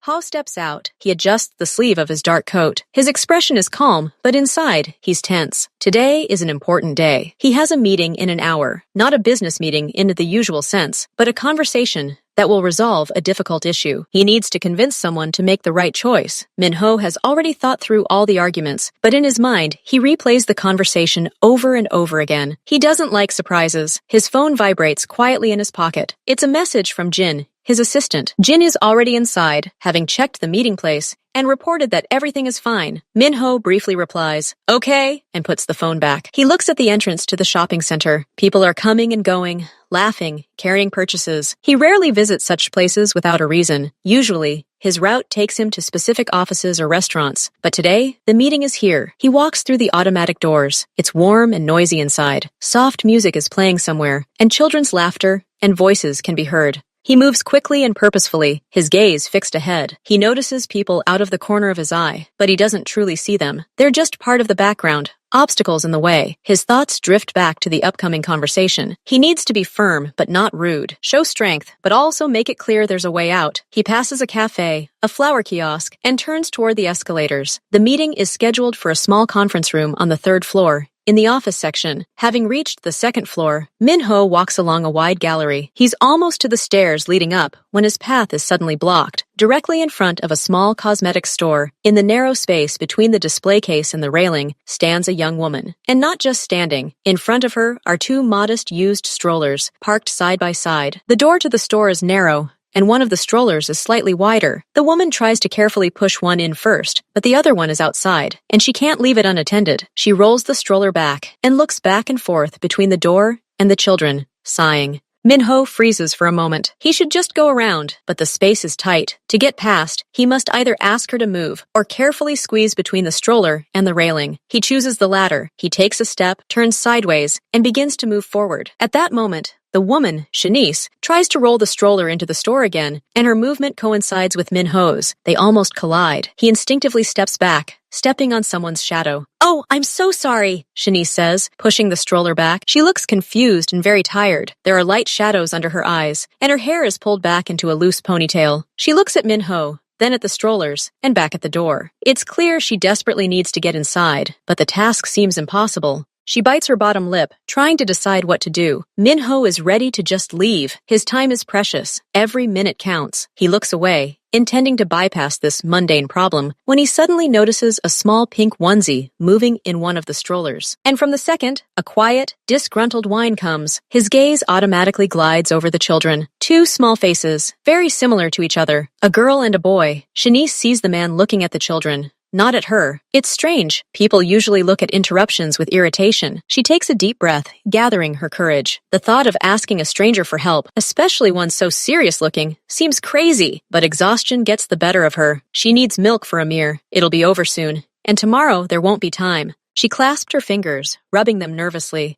Ho steps out. He adjusts the sleeve of his dark coat. His expression is calm, but inside, he's tense. Today is an important day. He has a meeting in an hour. Not a business meeting in the usual sense, but a conversation that will resolve a difficult issue. He needs to convince someone to make the right choice. Min-ho has already thought through all the arguments, but in his mind, he replays the conversation over and over again. He doesn't like surprises. His phone vibrates quietly in his pocket. It's a message from Jin, his assistant. Jin is already inside, having checked the meeting place, and reported that everything is fine. Min-ho briefly replies, "Okay," and puts the phone back. He looks at the entrance to the shopping center. People are coming and going, laughing, carrying purchases. He rarely visits such places without a reason. Usually, his route takes him to specific offices or restaurants. But today, the meeting is here. He walks through the automatic doors. It's warm and noisy inside. Soft music is playing somewhere, and children's laughter and voices can be heard. He moves quickly and purposefully, his gaze fixed ahead. He notices people out of the corner of his eye, but he doesn't truly see them. They're just part of the background, obstacles in the way. His thoughts drift back to the upcoming conversation. He needs to be firm, but not rude. Show strength, but also make it clear there's a way out. He passes a cafe, a flower kiosk, and turns toward the escalators. The meeting is scheduled for a small conference room on the 3rd floor. In the office section, having reached the 2nd floor, Min-ho walks along a wide gallery. He's almost to the stairs leading up when his path is suddenly blocked. Directly in front of a small cosmetics store, in the narrow space between the display case and the railing, stands a young woman. And not just standing. In front of her are 2 modest used strollers, parked side by side. The door to the store is narrow, and one of the strollers is slightly wider. The woman tries to carefully push one in first, but the other one is outside, and she can't leave it unattended. She rolls the stroller back and looks back and forth between the door and the children, sighing. Min-ho freezes for a moment. He should just go around, but the space is tight. To get past, he must either ask her to move or carefully squeeze between the stroller and the railing. He chooses the latter. He takes a step, turns sideways, and begins to move forward. At that moment, the woman, Shanice, tries to roll the stroller into the store again, and her movement coincides with Min-ho's. They almost collide. He instinctively steps back, stepping on someone's shadow. "Oh, I'm so sorry," Shanice says, pushing the stroller back. She looks confused and very tired. There are light shadows under her eyes, and her hair is pulled back into a loose ponytail. She looks at Min-ho, then at the strollers, and back at the door. It's clear she desperately needs to get inside, but the task seems impossible. She bites her bottom lip, trying to decide what to do. Min-ho is ready to just leave. His time is precious. Every minute counts. He looks away, intending to bypass this mundane problem, when he suddenly notices a small pink onesie moving in one of the strollers. And from the second, a quiet, disgruntled whine comes. His gaze automatically glides over the children. 2 small faces, very similar to each other, a girl and a boy. Shanice sees the man looking at the children, not at her. It's strange. People usually look at interruptions with irritation. She takes a deep breath, gathering her courage. The thought of asking a stranger for help, especially one so serious-looking, seems crazy, but exhaustion gets the better of her. She needs milk for Amir. It'll be over soon, and tomorrow there won't be time. She clasped her fingers, rubbing them nervously.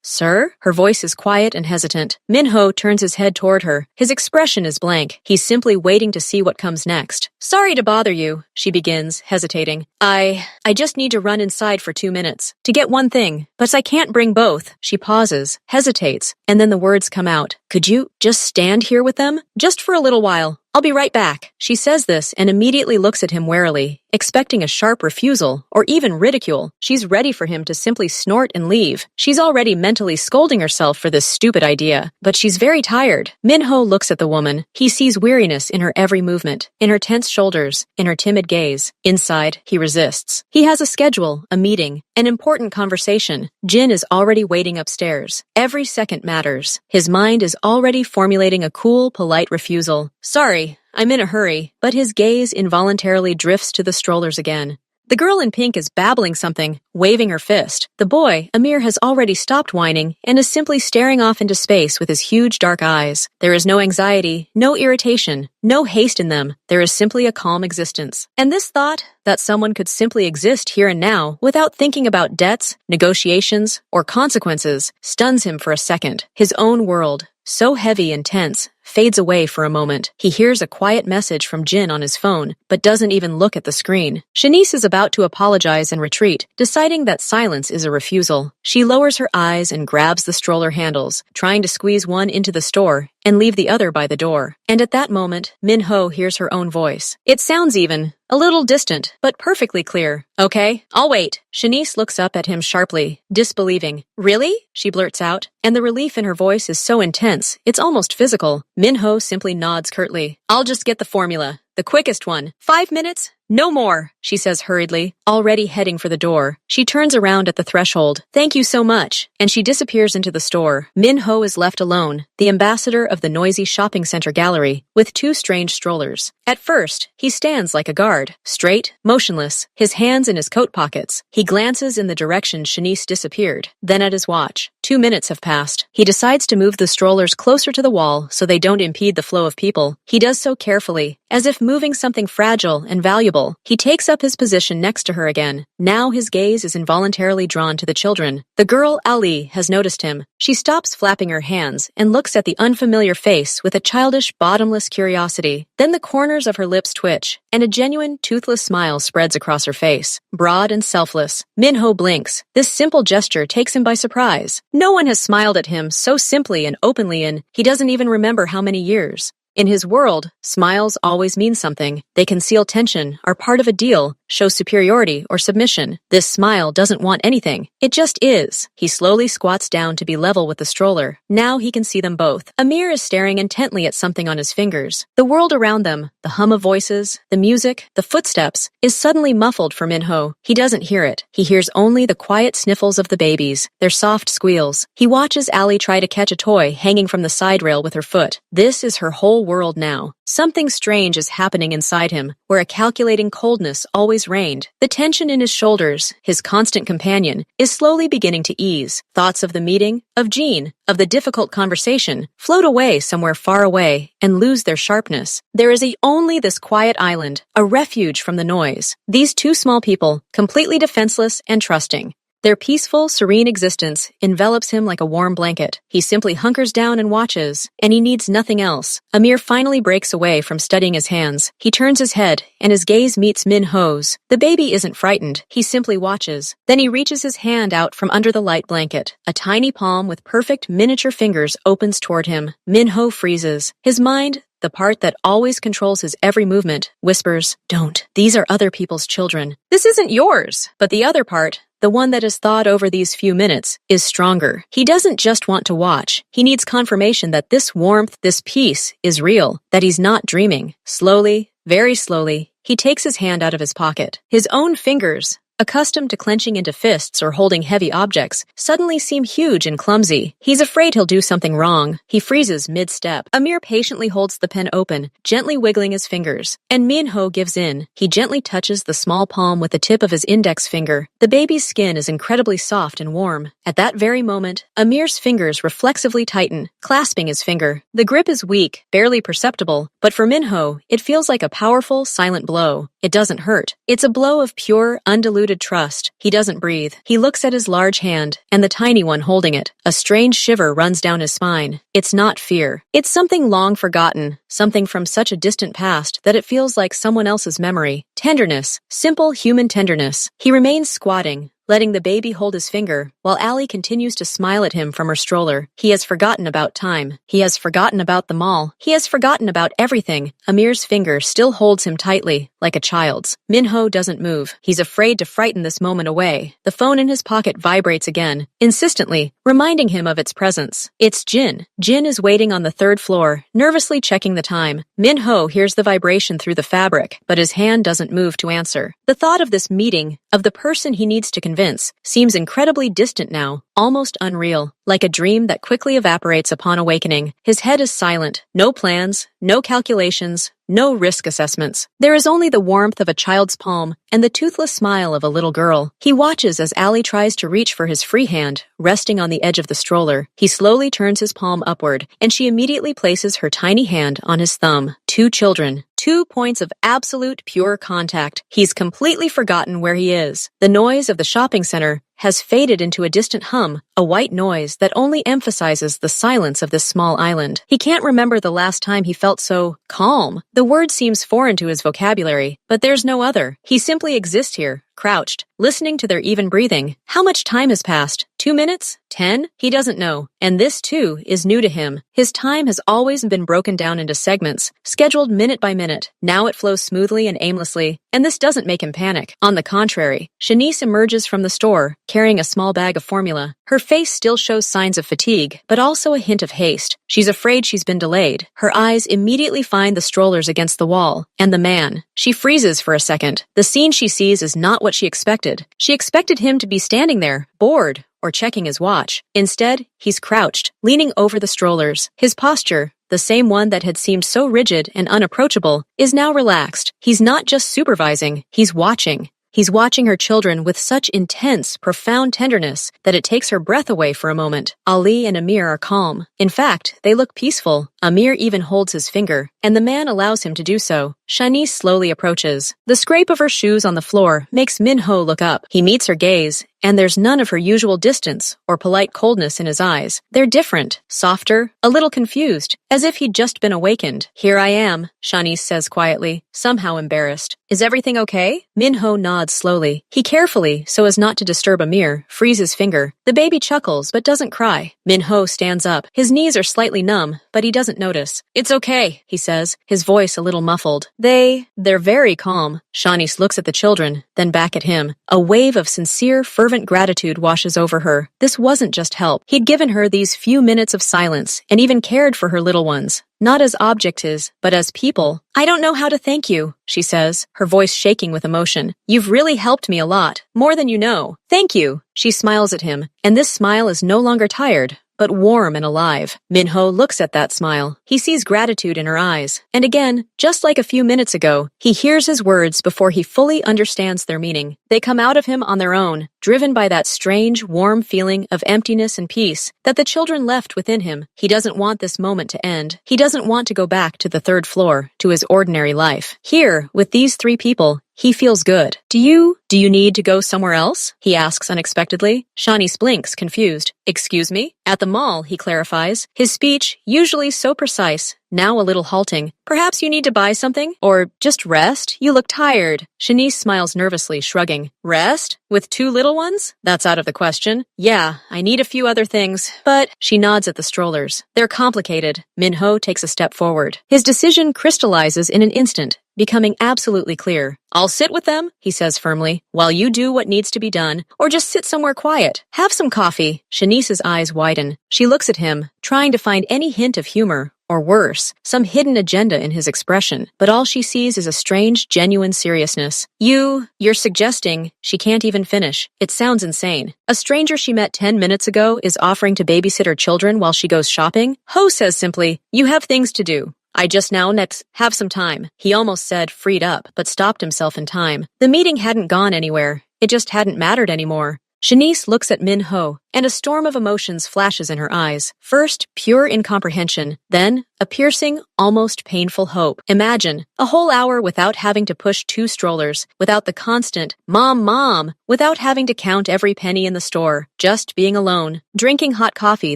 Sir?" Her voice is quiet and hesitant. Min-ho turns his head toward her. His expression is blank. He's simply waiting to see what comes next. "Sorry to bother you," she begins, hesitating. I just need to run inside for 2 minutes to get one thing, but I can't bring both." She pauses, hesitates, and then the words come out. "Could you just stand here with them? Just for a little while. I'll be right back." She says this and immediately looks at him warily, expecting a sharp refusal or even ridicule. She's ready for him to simply snort and leave. She's already mentally scolding herself for this stupid idea, but she's very tired. Min-ho looks at the woman. He sees weariness in her every movement, in her tense shoulders, in her timid gaze. Inside, he resists. He has a schedule, a meeting, an important conversation. Jin is already waiting upstairs. Every second matters. His mind is already formulating a cool, polite refusal. "Sorry, I'm in a hurry," but his gaze involuntarily drifts to the strollers again. The girl in pink is babbling something, waving her fist. The boy, Amir, has already stopped whining and is simply staring off into space with his huge dark eyes. There is no anxiety, no irritation, no haste in them. There is simply a calm existence. And this thought, that someone could simply exist here and now without thinking about debts, negotiations, or consequences, stuns him for a second. His own world, so heavy and tense, fades away for a moment. He hears a quiet message from Jin on his phone, but doesn't even look at the screen. Shanice is about to apologize and retreat, deciding that silence is a refusal. She lowers her eyes and grabs the stroller handles, trying to squeeze one into the store and leave the other by the door. And at that moment, Min-ho hears her own voice. It sounds even a little distant, but perfectly clear. Okay, I'll wait. Shanice looks up at him sharply, disbelieving. Really? She blurts out, and the relief in her voice is so intense, it's almost physical. Min-ho simply nods curtly. I'll just get the formula. The quickest one. 5 minutes? No more, she says hurriedly, already heading for the door. She turns around at the threshold. Thank you so much. And she disappears into the store. Min-ho is left alone, the ambassador of the noisy shopping center gallery, with 2 strange strollers. At first, he stands like a guard, straight, motionless, his hands in his coat pockets. He glances in the direction Shanice disappeared, then at his watch. 2 minutes have passed. He decides to move the strollers closer to the wall so they don't impede the flow of people. He does so carefully, as if moving something fragile and valuable. He takes up his position next to her again. Now his gaze is involuntarily drawn to the children. The girl, Ali, has noticed him. She stops flapping her hands and looks at the unfamiliar face with a childish, bottomless curiosity. Then the corners of her lips twitch, and a genuine, toothless smile spreads across her face. Broad and selfless. Min-ho blinks. This simple gesture takes him by surprise. No one has smiled at him so simply and openly in, he doesn't even remember how many years. In his world, smiles always mean something. They conceal tension, are part of a deal, show superiority or submission. This smile doesn't want anything. It just is. He slowly squats down to be level with the stroller. Now he can see them both. Amir is staring intently at something on his fingers. The world around them, the hum of voices, the music, the footsteps, is suddenly muffled for Min-ho. He doesn't hear it. He hears only the quiet sniffles of the babies, their soft squeals. He watches Ali try to catch a toy hanging from the side rail with her foot. This is her whole world now. Something strange is happening inside him, where a calculating coldness always reigned. The tension in his shoulders, his constant companion, is slowly beginning to ease. Thoughts of the meeting, of Jean, of the difficult conversation, float away somewhere far away and lose their sharpness. There is only this quiet island, a refuge from the noise. These 2 small people, completely defenseless and trusting. Their peaceful, serene existence envelops him like a warm blanket. He simply hunkers down and watches, and he needs nothing else. Amir finally breaks away from studying his hands. He turns his head, and his gaze meets Min-ho's. The baby isn't frightened. He simply watches. Then he reaches his hand out from under the light blanket. A tiny palm with perfect miniature fingers opens toward him. Min-ho freezes. His mind, the part that always controls his every movement, whispers, "Don't. These are other people's children. This isn't yours." But the other part, the one that has thawed over these few minutes, is stronger. He doesn't just want to watch. He needs confirmation that this warmth, this peace, is real, that he's not dreaming. Slowly, very slowly, he takes his hand out of his pocket. His own fingers, accustomed to clenching into fists or holding heavy objects, suddenly seem huge and clumsy. He's afraid he'll do something wrong. He freezes mid-step. Amir patiently holds the pen open, gently wiggling his fingers. And Min-ho gives in. He gently touches the small palm with the tip of his index finger. The baby's skin is incredibly soft and warm. At that very moment, Amir's fingers reflexively tighten, clasping his finger. The grip is weak, barely perceptible, but for Min-ho, it feels like a powerful, silent blow. It doesn't hurt. It's a blow of pure, undiluted trust. He doesn't breathe. He looks at his large hand, and the tiny one holding it. A strange shiver runs down his spine. It's not fear. It's something long forgotten, something from such a distant past that it feels like someone else's memory. Tenderness, simple human tenderness. He remains squatting, letting the baby hold his finger, while Ali continues to smile at him from her stroller. He has forgotten about time. He has forgotten about the mall. He has forgotten about everything. Amir's finger still holds him tightly, like a child's. Min-ho doesn't move. He's afraid to frighten this moment away. The phone in his pocket vibrates again, insistently, reminding him of its presence. It's Jin. Jin is waiting on the 3rd floor, nervously checking the time. Min-ho hears the vibration through the fabric, but his hand doesn't move to answer. The thought of this meeting, of the person he needs to convince, seems incredibly distant now, almost unreal, like a dream that quickly evaporates upon awakening. His head is silent. No plans, no calculations, no risk assessments. There is only the warmth of a child's palm and the toothless smile of a little girl. He watches as Ali tries to reach for his free hand, resting on the edge of the stroller. He slowly turns his palm upward, and she immediately places her tiny hand on his thumb. 2 children. 2 points of absolute pure contact. He's completely forgotten where he is. The noise of the shopping center, has faded into a distant hum, a white noise that only emphasizes the silence of this small island. He can't remember the last time he felt so calm. The word seems foreign to his vocabulary, but there's no other. He simply exists here, crouched, listening to their even breathing. How much time has passed? 2 minutes? 10? He doesn't know. And this, too, is new to him. His time has always been broken down into segments, scheduled minute by minute. Now it flows smoothly and aimlessly, and this doesn't make him panic. On the contrary, Shanice emerges from the store, carrying a small bag of formula. Her face still shows signs of fatigue, but also a hint of haste. She's afraid she's been delayed. Her eyes immediately find the strollers against the wall, and the man. She freezes for a second. The scene she sees is not what she expected. She expected him to be standing there, bored, or checking his watch. Instead, he's crouched, leaning over the strollers. His posture, the same one that had seemed so rigid and unapproachable, is now relaxed. He's not just supervising, he's watching. He's watching her children with such intense, profound tenderness that it takes her breath away for a moment. Ali and Amir are calm. In fact, they look peaceful. Amir even holds his finger, and the man allows him to do so. Shanice slowly approaches. The scrape of her shoes on the floor makes Min-ho look up. He meets her gaze, and there's none of her usual distance or polite coldness in his eyes. They're different, softer, a little confused, as if he'd just been awakened. "Here I am," Shanice says quietly, somehow embarrassed. "Is everything okay?" Min-ho nods slowly. He carefully, so as not to disturb Amir, frees his finger. The baby chuckles, but doesn't cry. Min-ho stands up. His knees are slightly numb, but he doesn't notice. "It's okay," he says, his voice a little muffled. They're very calm. Shanice looks at the children, then back at him. A wave of sincere, fervent gratitude washes over her. This wasn't just help. He'd given her these few minutes of silence, and even cared for her little ones. Not as objects, but as people. "I don't know how to thank you," she says, her voice shaking with emotion. "You've really helped me a lot, more than you know. Thank you." She smiles at him, and this smile is no longer tired, but warm and alive. Min-ho looks at that smile. He sees gratitude in her eyes. And again, just like a few minutes ago, he hears his words before he fully understands their meaning. They come out of him on their own, driven by that strange, warm feeling of emptiness and peace that the children left within him. He doesn't want this moment to end. He doesn't want to go back to the 3rd floor, to his ordinary life. Here, with these 3 people, he feels good. Do you need to go somewhere else?" he asks unexpectedly. Shanice blinks, confused. "Excuse me?" "At the mall," he clarifies, his speech, usually so precise, now a little halting. "Perhaps you need to buy something? Or just rest? You look tired." Shanice smiles nervously, shrugging. "Rest? With 2 little ones? That's out of the question. Yeah, I need a few other things, but..." She nods at the strollers. "They're complicated." Min-ho takes a step forward. His decision crystallizes in an instant, becoming absolutely clear. "I'll sit with them," he says firmly, "while you do what needs to be done, or just sit somewhere quiet. Have some coffee." Shanice's eyes widen. She looks at him, trying to find any hint of humor, or worse, some hidden agenda in his expression, but all she sees is a strange, genuine seriousness. You're suggesting..." She can't even finish. It sounds insane. A stranger she met 10 minutes ago is offering to babysit her children while she goes shopping? Ho says simply, "You have things to do. I just now have some time." He almost said freed up, but stopped himself in time. The meeting hadn't gone anywhere. It just hadn't mattered anymore. Shanice looks at Min-ho, and a storm of emotions flashes in her eyes. First, pure incomprehension, then a piercing, almost painful hope. Imagine, a whole hour without having to push 2 strollers, without the constant, "Mom, Mom," without having to count every penny in the store, just being alone, drinking hot coffee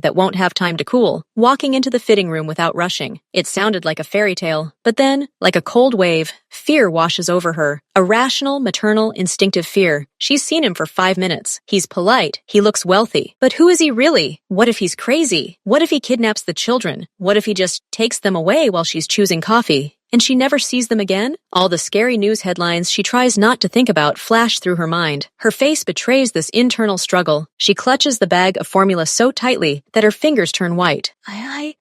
that won't have time to cool, walking into the fitting room without rushing. It sounded like a fairy tale, but then, like a cold wave, fear washes over her. A rational, maternal, instinctive fear. She's seen him for 5 minutes. He's polite. He looks wealthy. But who is he really? What if he's crazy? What if he kidnaps the children? What if he just takes them away while she's choosing coffee? And she never sees them again? All the scary news headlines she tries not to think about flash through her mind. Her face betrays this internal struggle. She clutches the bag of formula so tightly that her fingers turn white.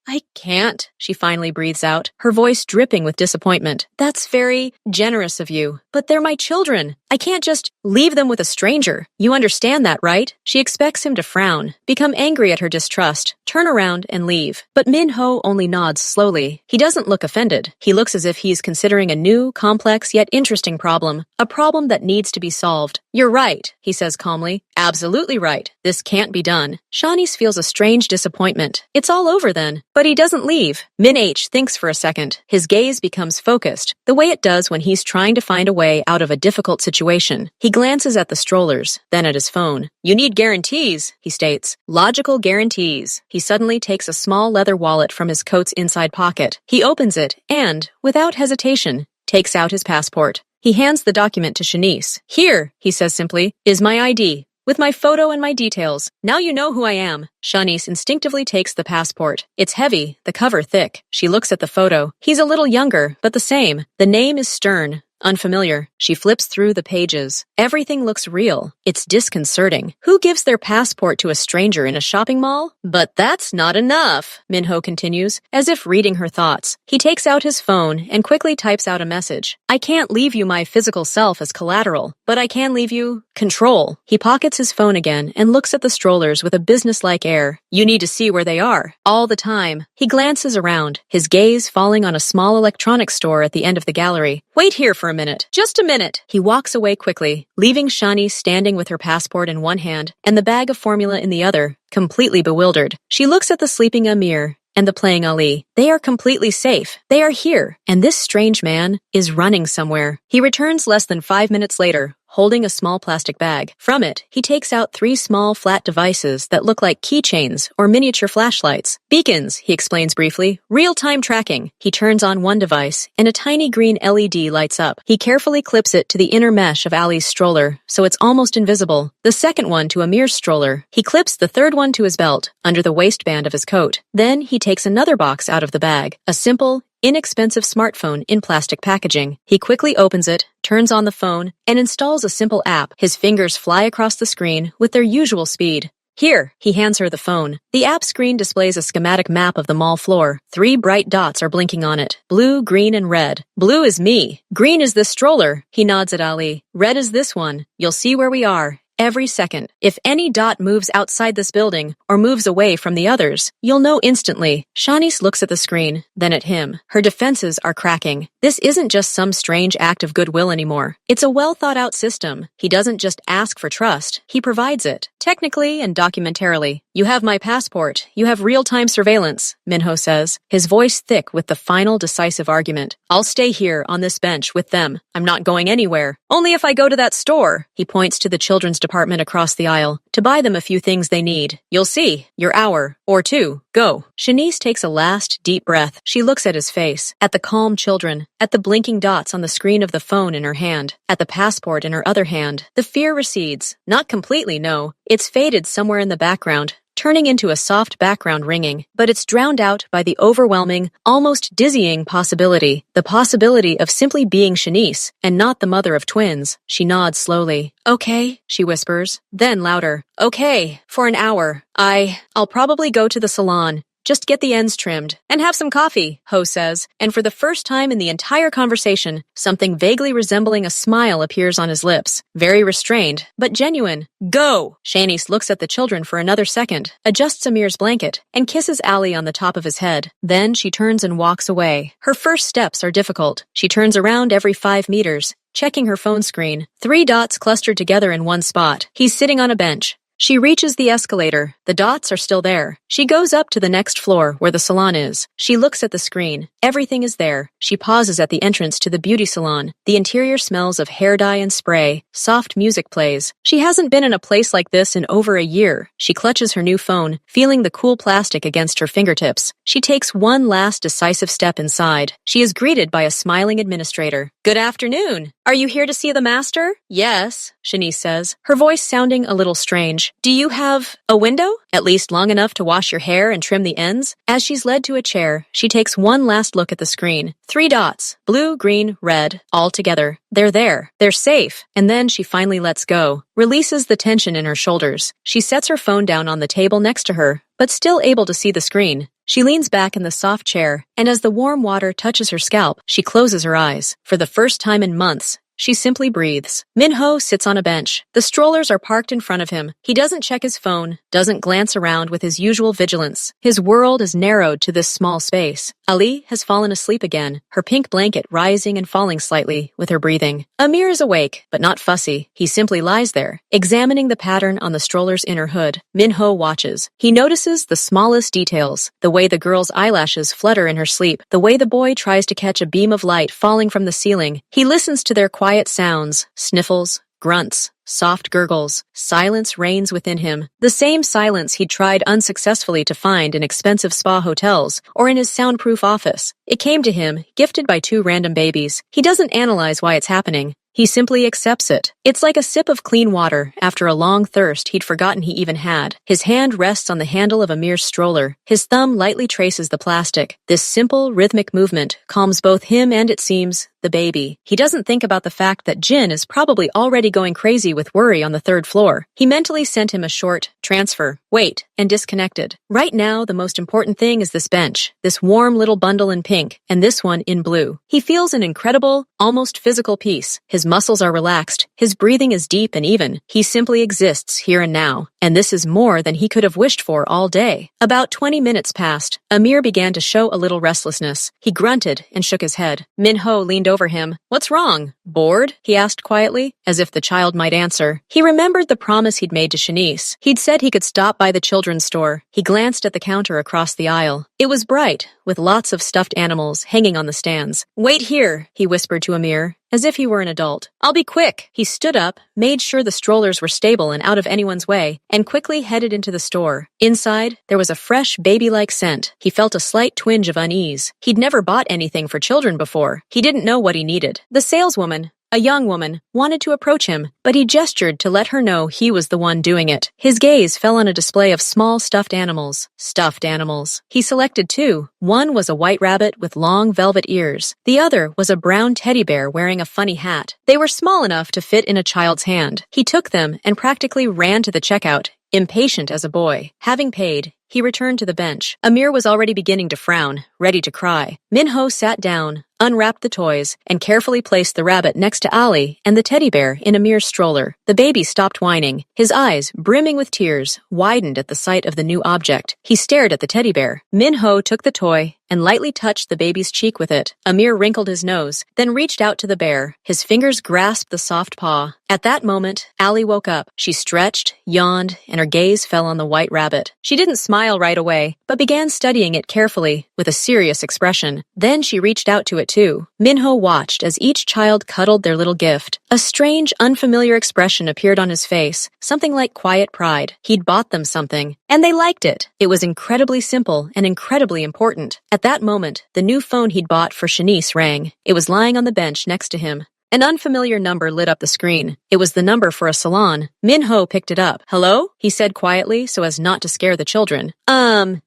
I can't, she finally breathes out, her voice dripping with disappointment. "That's very generous of you, but they're my children. I can't just leave them with a stranger. You understand that, right?" She expects him to frown, become angry at her distrust, turn around and leave. But Min-ho only nods slowly. He doesn't look offended. He looks as if he's considering a new, complex yet interesting problem, a problem that needs to be solved. "You're right," he says calmly. "Absolutely right. This can't be done." Shanice feels a strange disappointment. It's all over then. But he doesn't leave. Min-H thinks for a second. His gaze becomes focused, the way it does when he's trying to find a way out of a difficult situation. situation. He glances at the strollers, then at his phone. You need guarantees, he states. Logical guarantees. He suddenly takes a small leather wallet from his coat's inside pocket. He opens it and, without hesitation, takes out his passport. He hands the document to Shanice. Here, he says simply, is my ID. With my photo and my details. Now you know who I am. Shanice instinctively takes the passport. It's heavy, the cover thick. She looks at the photo. He's a little younger, but the same. The name is Stern. Unfamiliar. She flips through the pages. Everything looks real. It's disconcerting. Who gives their passport to a stranger in a shopping mall? But that's not enough, Minho continues, as if reading her thoughts. He takes out his phone and quickly types out a message. I can't leave you my physical self as collateral, but I can leave you control. He pockets his phone again and looks at the strollers with a businesslike air. You need to see where they are. All the time. He glances around, his gaze falling on a small electronics store at the end of the gallery. Wait here for a minute. Just a minute. He walks away quickly, leaving Shani standing with her passport in one hand and the bag of formula in the other, completely bewildered. She looks at the sleeping Amir and the playing Ali. They are completely safe. They are here. And this strange man is running somewhere. He returns less than 5 minutes later, holding a small plastic bag. From it, he takes out 3 small flat devices that look like keychains or miniature flashlights. Beacons, he explains briefly. Real-time tracking. He turns on one device, and a tiny green LED lights up. He carefully clips it to the inner mesh of Ali's stroller, so it's almost invisible. The second one to Amir's stroller. He clips the third one to his belt, under the waistband of his coat. Then he takes another box out of the bag. A simple, inexpensive smartphone in plastic packaging. He quickly opens it, turns on the phone, and installs a simple app. His fingers fly across the screen with their usual speed. Here, he hands her the phone. The app screen displays a schematic map of the mall floor. 3 bright dots are blinking on it. Blue, green, and red. Blue is me. Green is this stroller. He nods at Ali. Red is this one. You'll see where we are. Every second. If any dot moves outside this building or moves away from the others, you'll know instantly. Shanice looks at the screen, then at him. Her defenses are cracking. This isn't just some strange act of goodwill anymore. It's a well-thought-out system. He doesn't just ask for trust. He provides it. Technically and documentarily. You have my passport. You have real-time surveillance, Minho says, his voice thick with the final decisive argument. I'll stay here on this bench with them. I'm not going anywhere. Only if I go to that store. He points to the children's department across the aisle to buy them a few things they need. You'll see. Your hour or 2. Go. Shanice takes a last deep breath. She looks at his face, at the calm children, at the blinking dots on the screen of the phone in her hand, at the passport in her other hand. The fear recedes. Not completely, no. It's faded somewhere in the background, turning into a soft background ringing, but it's drowned out by the overwhelming, almost dizzying possibility, the possibility of simply being Shanice, and not the mother of twins. She nods slowly. Okay, she whispers, then louder. Okay, for an hour. I'll probably go to the salon. Just get the ends trimmed. And have some coffee, Ho says, and for the first time in the entire conversation, something vaguely resembling a smile appears on his lips. Very restrained, but genuine. Go! Shanice looks at the children for another second, adjusts Amir's blanket, and kisses Ali on the top of his head. Then she turns and walks away. Her first steps are difficult. She turns around every 5 meters, checking her phone screen. 3 dots clustered together in one spot. He's sitting on a bench. She reaches the escalator. The dots are still there. She goes up to the next floor where the salon is. She looks at the screen. Everything is there. She pauses at the entrance to the beauty salon. The interior smells of hair dye and spray. Soft music plays. She hasn't been in a place like this in over a year. She clutches her new phone, feeling the cool plastic against her fingertips. She takes one last decisive step inside. She is greeted by a smiling administrator. Good afternoon. Are you here to see the master? Yes, Shanice says, her voice sounding a little strange. Do you have a window? At least long enough to wash your hair and trim the ends? As she's led to a chair, she takes one last look at the screen. 3 dots. Blue, green, red, all together. They're there. They're safe. And then she finally lets go, releases the tension in her shoulders. She sets her phone down on the table next to her, but still able to see the screen. She leans back in the soft chair, and as the warm water touches her scalp, she closes her eyes. For the first time in months, she simply breathes. Minho sits on a bench. The strollers are parked in front of him. He doesn't check his phone, doesn't glance around with his usual vigilance. His world is narrowed to this small space. Ali has fallen asleep again, her pink blanket rising and falling slightly with her breathing. Amir is awake, but not fussy. He simply lies there, examining the pattern on the stroller's inner hood. Minho watches. He notices the smallest details, the way the girl's eyelashes flutter in her sleep, the way the boy tries to catch a beam of light falling from the ceiling. He listens to their quiet sounds, sniffles, grunts, soft gurgles. Silence reigns within him. The same silence he'd tried unsuccessfully to find in expensive spa hotels or in his soundproof office. It came to him, gifted by two random babies. He doesn't analyze why it's happening. He simply accepts it. It's like a sip of clean water after a long thirst he'd forgotten he even had. His hand rests on the handle of Amir's stroller. His thumb lightly traces the plastic. This simple, rhythmic movement calms both him and, it seems, the baby. He doesn't think about the fact that Jin is probably already going crazy with worry on the third floor. He mentally sent him a short transfer, wait, and disconnected. Right now, the most important thing is this bench, this warm little bundle in pink, and this one in blue. He feels an incredible, almost physical peace. His muscles are relaxed. His breathing is deep and even. He simply exists here and now. And this is more than he could have wished for all day. About 20 minutes passed. Amir began to show a little restlessness. He grunted and shook his head. Minho leaned over him. What's wrong? Bored? He asked quietly, as if the child might answer. He remembered the promise he'd made to Shanice. He'd said he could stop by the children's store. He glanced at the counter across the aisle. It was bright, with lots of stuffed animals hanging on the stands. Wait here, he whispered to Amir, as if he were an adult. I'll be quick. He stood up, made sure the strollers were stable and out of anyone's way, and quickly headed into the store. Inside, there was a fresh, baby-like scent. He felt a slight twinge of unease. He'd never bought anything for children before. He didn't know what he needed. The saleswoman, a young woman, wanted to approach him, but he gestured to let her know he was the one doing it. His gaze fell on a display of small stuffed animals. Stuffed animals. He selected two. One was a white rabbit with long velvet ears. The other was a brown teddy bear wearing a funny hat. They were small enough to fit in a child's hand. He took them and practically ran to the checkout, impatient as a boy. Having paid, he returned to the bench. Amir was already beginning to frown, ready to cry. Minho sat down, unwrapped the toys, and carefully placed the rabbit next to Ali and the teddy bear in Amir's stroller. The baby stopped whining. His eyes, brimming with tears, widened at the sight of the new object. He stared at the teddy bear. Minho took the toy and lightly touched the baby's cheek with it. Amir wrinkled his nose, then reached out to the bear. His fingers grasped the soft paw. At that moment, Ali woke up. She stretched, yawned, and her gaze fell on the white rabbit. She didn't smile right away, but began studying it carefully, with a serious expression. Then she reached out to it too. Minho watched as each child cuddled their little gift. A strange, unfamiliar expression appeared on his face, something like quiet pride. He'd bought them something, and they liked it. It was incredibly simple and incredibly important. At that moment, the new phone he'd bought for Shanice rang. It was lying on the bench next to him. An unfamiliar number lit up the screen. It was the number for a salon. Minho picked it up. Hello? He said quietly so as not to scare the children.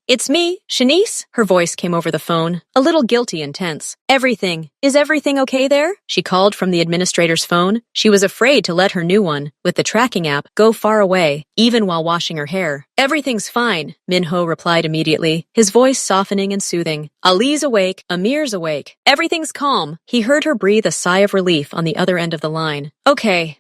It's me, Shanice? Her voice came over the phone, a little guilty and tense. Is everything okay there? She called from the administrator's phone. She was afraid to let her new one, with the tracking app, go far away, even while washing her hair. Everything's fine, Minho replied immediately, his voice softening and soothing. Ali's awake, Amir's awake. Everything's calm. He heard her breathe a sigh of relief on the other end of the line. Okay,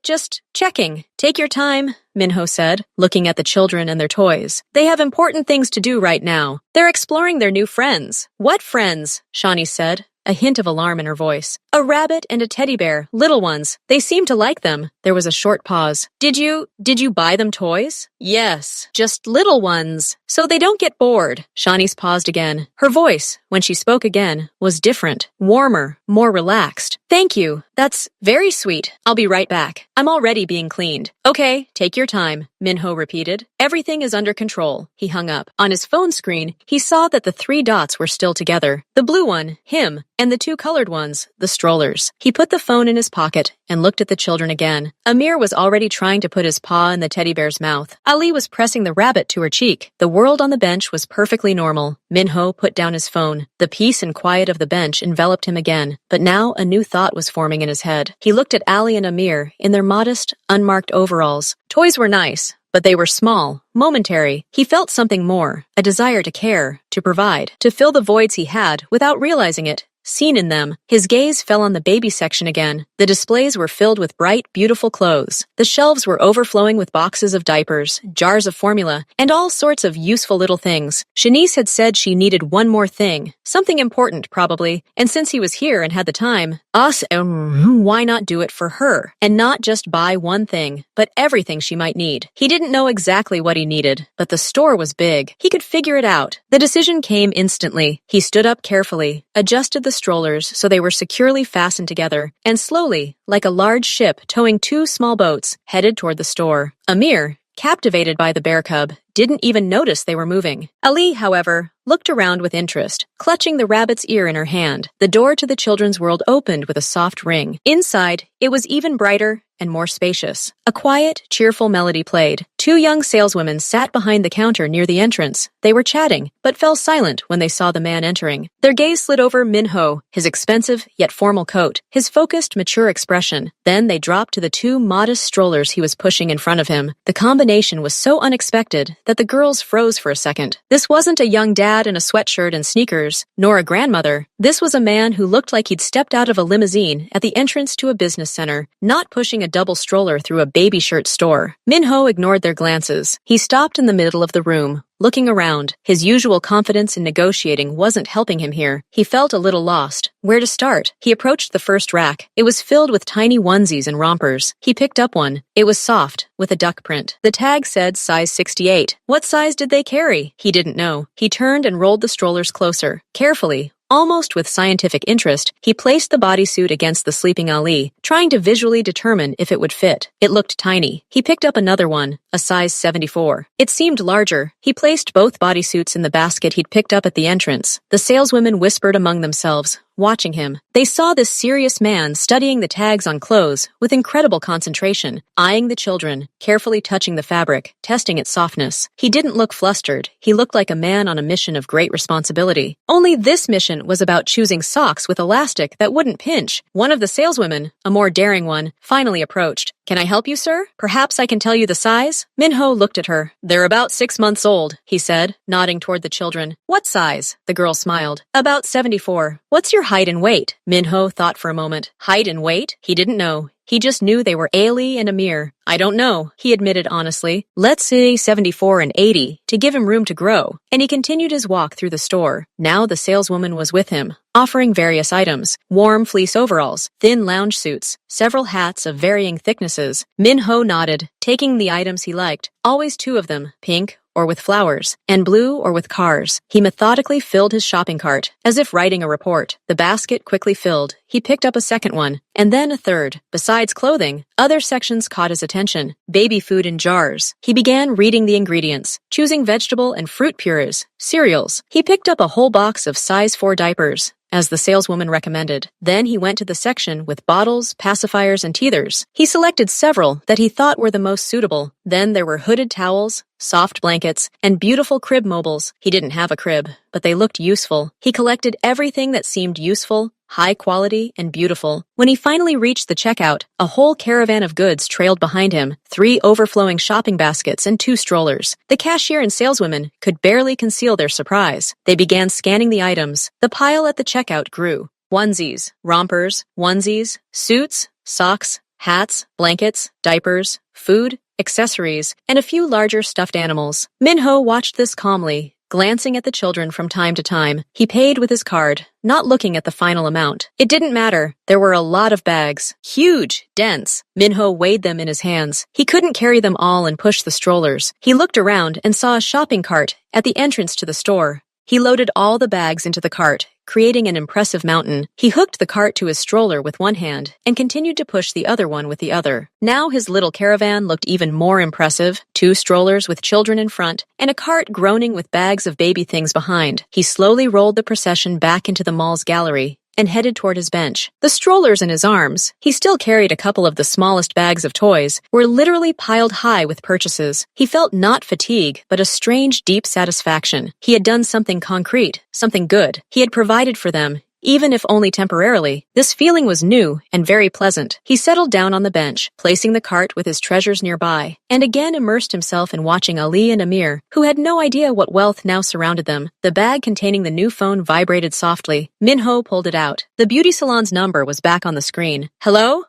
just checking. Take your time, Minho said, looking at the children and their toys. They have important things to do right now. They're exploring their new friends. What friends? Shani said, a hint of alarm in her voice. A rabbit and a teddy bear, little ones. They seem to like them. There was a short pause. Did you buy them toys? Yes, just little ones, so they don't get bored. Shanice paused again. Her voice, when she spoke again, was different, warmer, more relaxed. Thank you. That's very sweet. I'll be right back. I'm already being cleaned. Okay, take your time, Minho repeated. Everything is under control. He hung up. On his phone screen, he saw that the 3 dots were still together. The blue one, him, and the 2 colored ones, the strollers. He put the phone in his pocket and looked at the children again. Amir was already trying to put his paw in the teddy bear's mouth. Ali was pressing the rabbit to her cheek. The world on the bench was perfectly normal. Minho put down his phone. The peace and quiet of the bench enveloped him again. But now a new thought was forming in his head. He looked at Ali and Amir in their modest, unmarked overalls. Toys were nice, but they were small, momentary. He felt something more, a desire to care, to provide, to fill the voids he had without realizing it. seen in them. His gaze fell on the baby section again. The displays were filled with bright, beautiful clothes. The shelves were overflowing with boxes of diapers, jars of formula, and all sorts of useful little things. Shanice had said she needed one more thing. Something important, probably. And since he was here and had the time, why not do it for her? And not just buy one thing, but everything she might need. He didn't know exactly what he needed, but the store was big. He could figure it out. The decision came instantly. He stood up carefully, adjusted the strollers so they were securely fastened together, and slowly, like a large ship towing two small boats, headed toward the store. Amir, captivated by the bear cub, didn't even notice they were moving. Ali, however, looked around with interest, clutching the rabbit's ear in her hand. The door to the children's world opened with a soft ring. Inside, it was even brighter and more spacious. A quiet, cheerful melody played. Two young saleswomen sat behind the counter near the entrance. They were chatting, but fell silent when they saw the man entering. Their gaze slid over Minho, his expensive yet formal coat, his focused, mature expression. Then they dropped to the two modest strollers he was pushing in front of him. The combination was so unexpected that the girls froze for a second. This wasn't a young dad in a sweatshirt and sneakers, nor a grandmother. This was a man who looked like he'd stepped out of a limousine at the entrance to a business center, not pushing a double stroller through a baby shirt store. Minho ignored their glances. He stopped in the middle of the room, looking around. His usual confidence in negotiating wasn't helping him here. He felt a little lost. Where to start? He approached the first rack. It was filled with tiny onesies and rompers. He picked up one. It was soft, with a duck print. The tag said size 68. What size did they carry? He didn't know. He turned and rolled the strollers closer. Carefully, almost with scientific interest, he placed the bodysuit against the sleeping Ali, trying to visually determine if it would fit. It looked tiny. He picked up another one, a size 74. It seemed larger. He placed both bodysuits in the basket he'd picked up at the entrance. The saleswomen whispered among themselves, watching him. They saw this serious man studying the tags on clothes with incredible concentration, eyeing the children, carefully touching the fabric, testing its softness. He didn't look flustered. He looked like a man on a mission of great responsibility. Only this mission was about choosing socks with elastic that wouldn't pinch. One of the saleswomen, a more daring one, finally approached. Can I help you, sir? Perhaps I can tell you the size? Minho looked at her. They're about 6 months old, he said, nodding toward the children. What size? The girl smiled. About 74. What's your height and weight? Minho thought for a moment. Height and weight? He didn't know. He just knew they were Ali and Amir. I don't know, he admitted honestly. Let's say 74 and 80, to give him room to grow. And he continued his walk through the store. Now the saleswoman was with him, offering various items. Warm fleece overalls, thin lounge suits, several hats of varying thicknesses. Minho nodded, taking the items he liked. Always two of them, pink or with flowers, and blue or with cars. He methodically filled his shopping cart, as if writing a report. The basket quickly filled. He picked up a second one, and then a third. Besides clothing, other sections caught his attention. Baby food in jars. He began reading the ingredients, choosing vegetable and fruit purées, cereals. He picked up a whole box of size 4 diapers, as the saleswoman recommended. Then he went to the section with bottles, pacifiers, and teethers. He selected several that he thought were the most suitable. Then there were hooded towels, soft blankets, and beautiful crib mobiles. He didn't have a crib, but they looked useful. He collected everything that seemed useful, high quality, and beautiful. When he finally reached the checkout, a whole caravan of goods trailed behind him, 3 overflowing shopping baskets and 2 strollers. The cashier and saleswomen could barely conceal their surprise. They began scanning the items. The pile at the checkout grew. Onesies, rompers, onesies, suits, socks, hats, blankets, diapers, food, accessories, and a few larger stuffed animals. Minho watched this calmly, glancing at the children from time to time. He paid with his card, not looking at the final amount. It didn't matter. There were a lot of bags. Huge, dense. Minho weighed them in his hands. He couldn't carry them all and push the strollers. He looked around and saw a shopping cart at the entrance to the store. He loaded all the bags into the cart, creating an impressive mountain. He hooked the cart to his stroller with one hand and continued to push the other one with the other. Now his little caravan looked even more impressive. 2 strollers with children in front and a cart groaning with bags of baby things behind. He slowly rolled the procession back into the mall's gallery and headed toward his bench. The strollers in his arms, he still carried a couple of the smallest bags of toys, were literally piled high with purchases. He felt not fatigue, but a strange, deep satisfaction. He had done something concrete, something good. He had provided for them, even if only temporarily. This feeling was new and very pleasant. He settled down on the bench, placing the cart with his treasures nearby, and again immersed himself in watching Ali and Amir, who had no idea what wealth now surrounded them. The bag containing the new phone vibrated softly. Minho pulled it out. The beauty salon's number was back on the screen. Hello?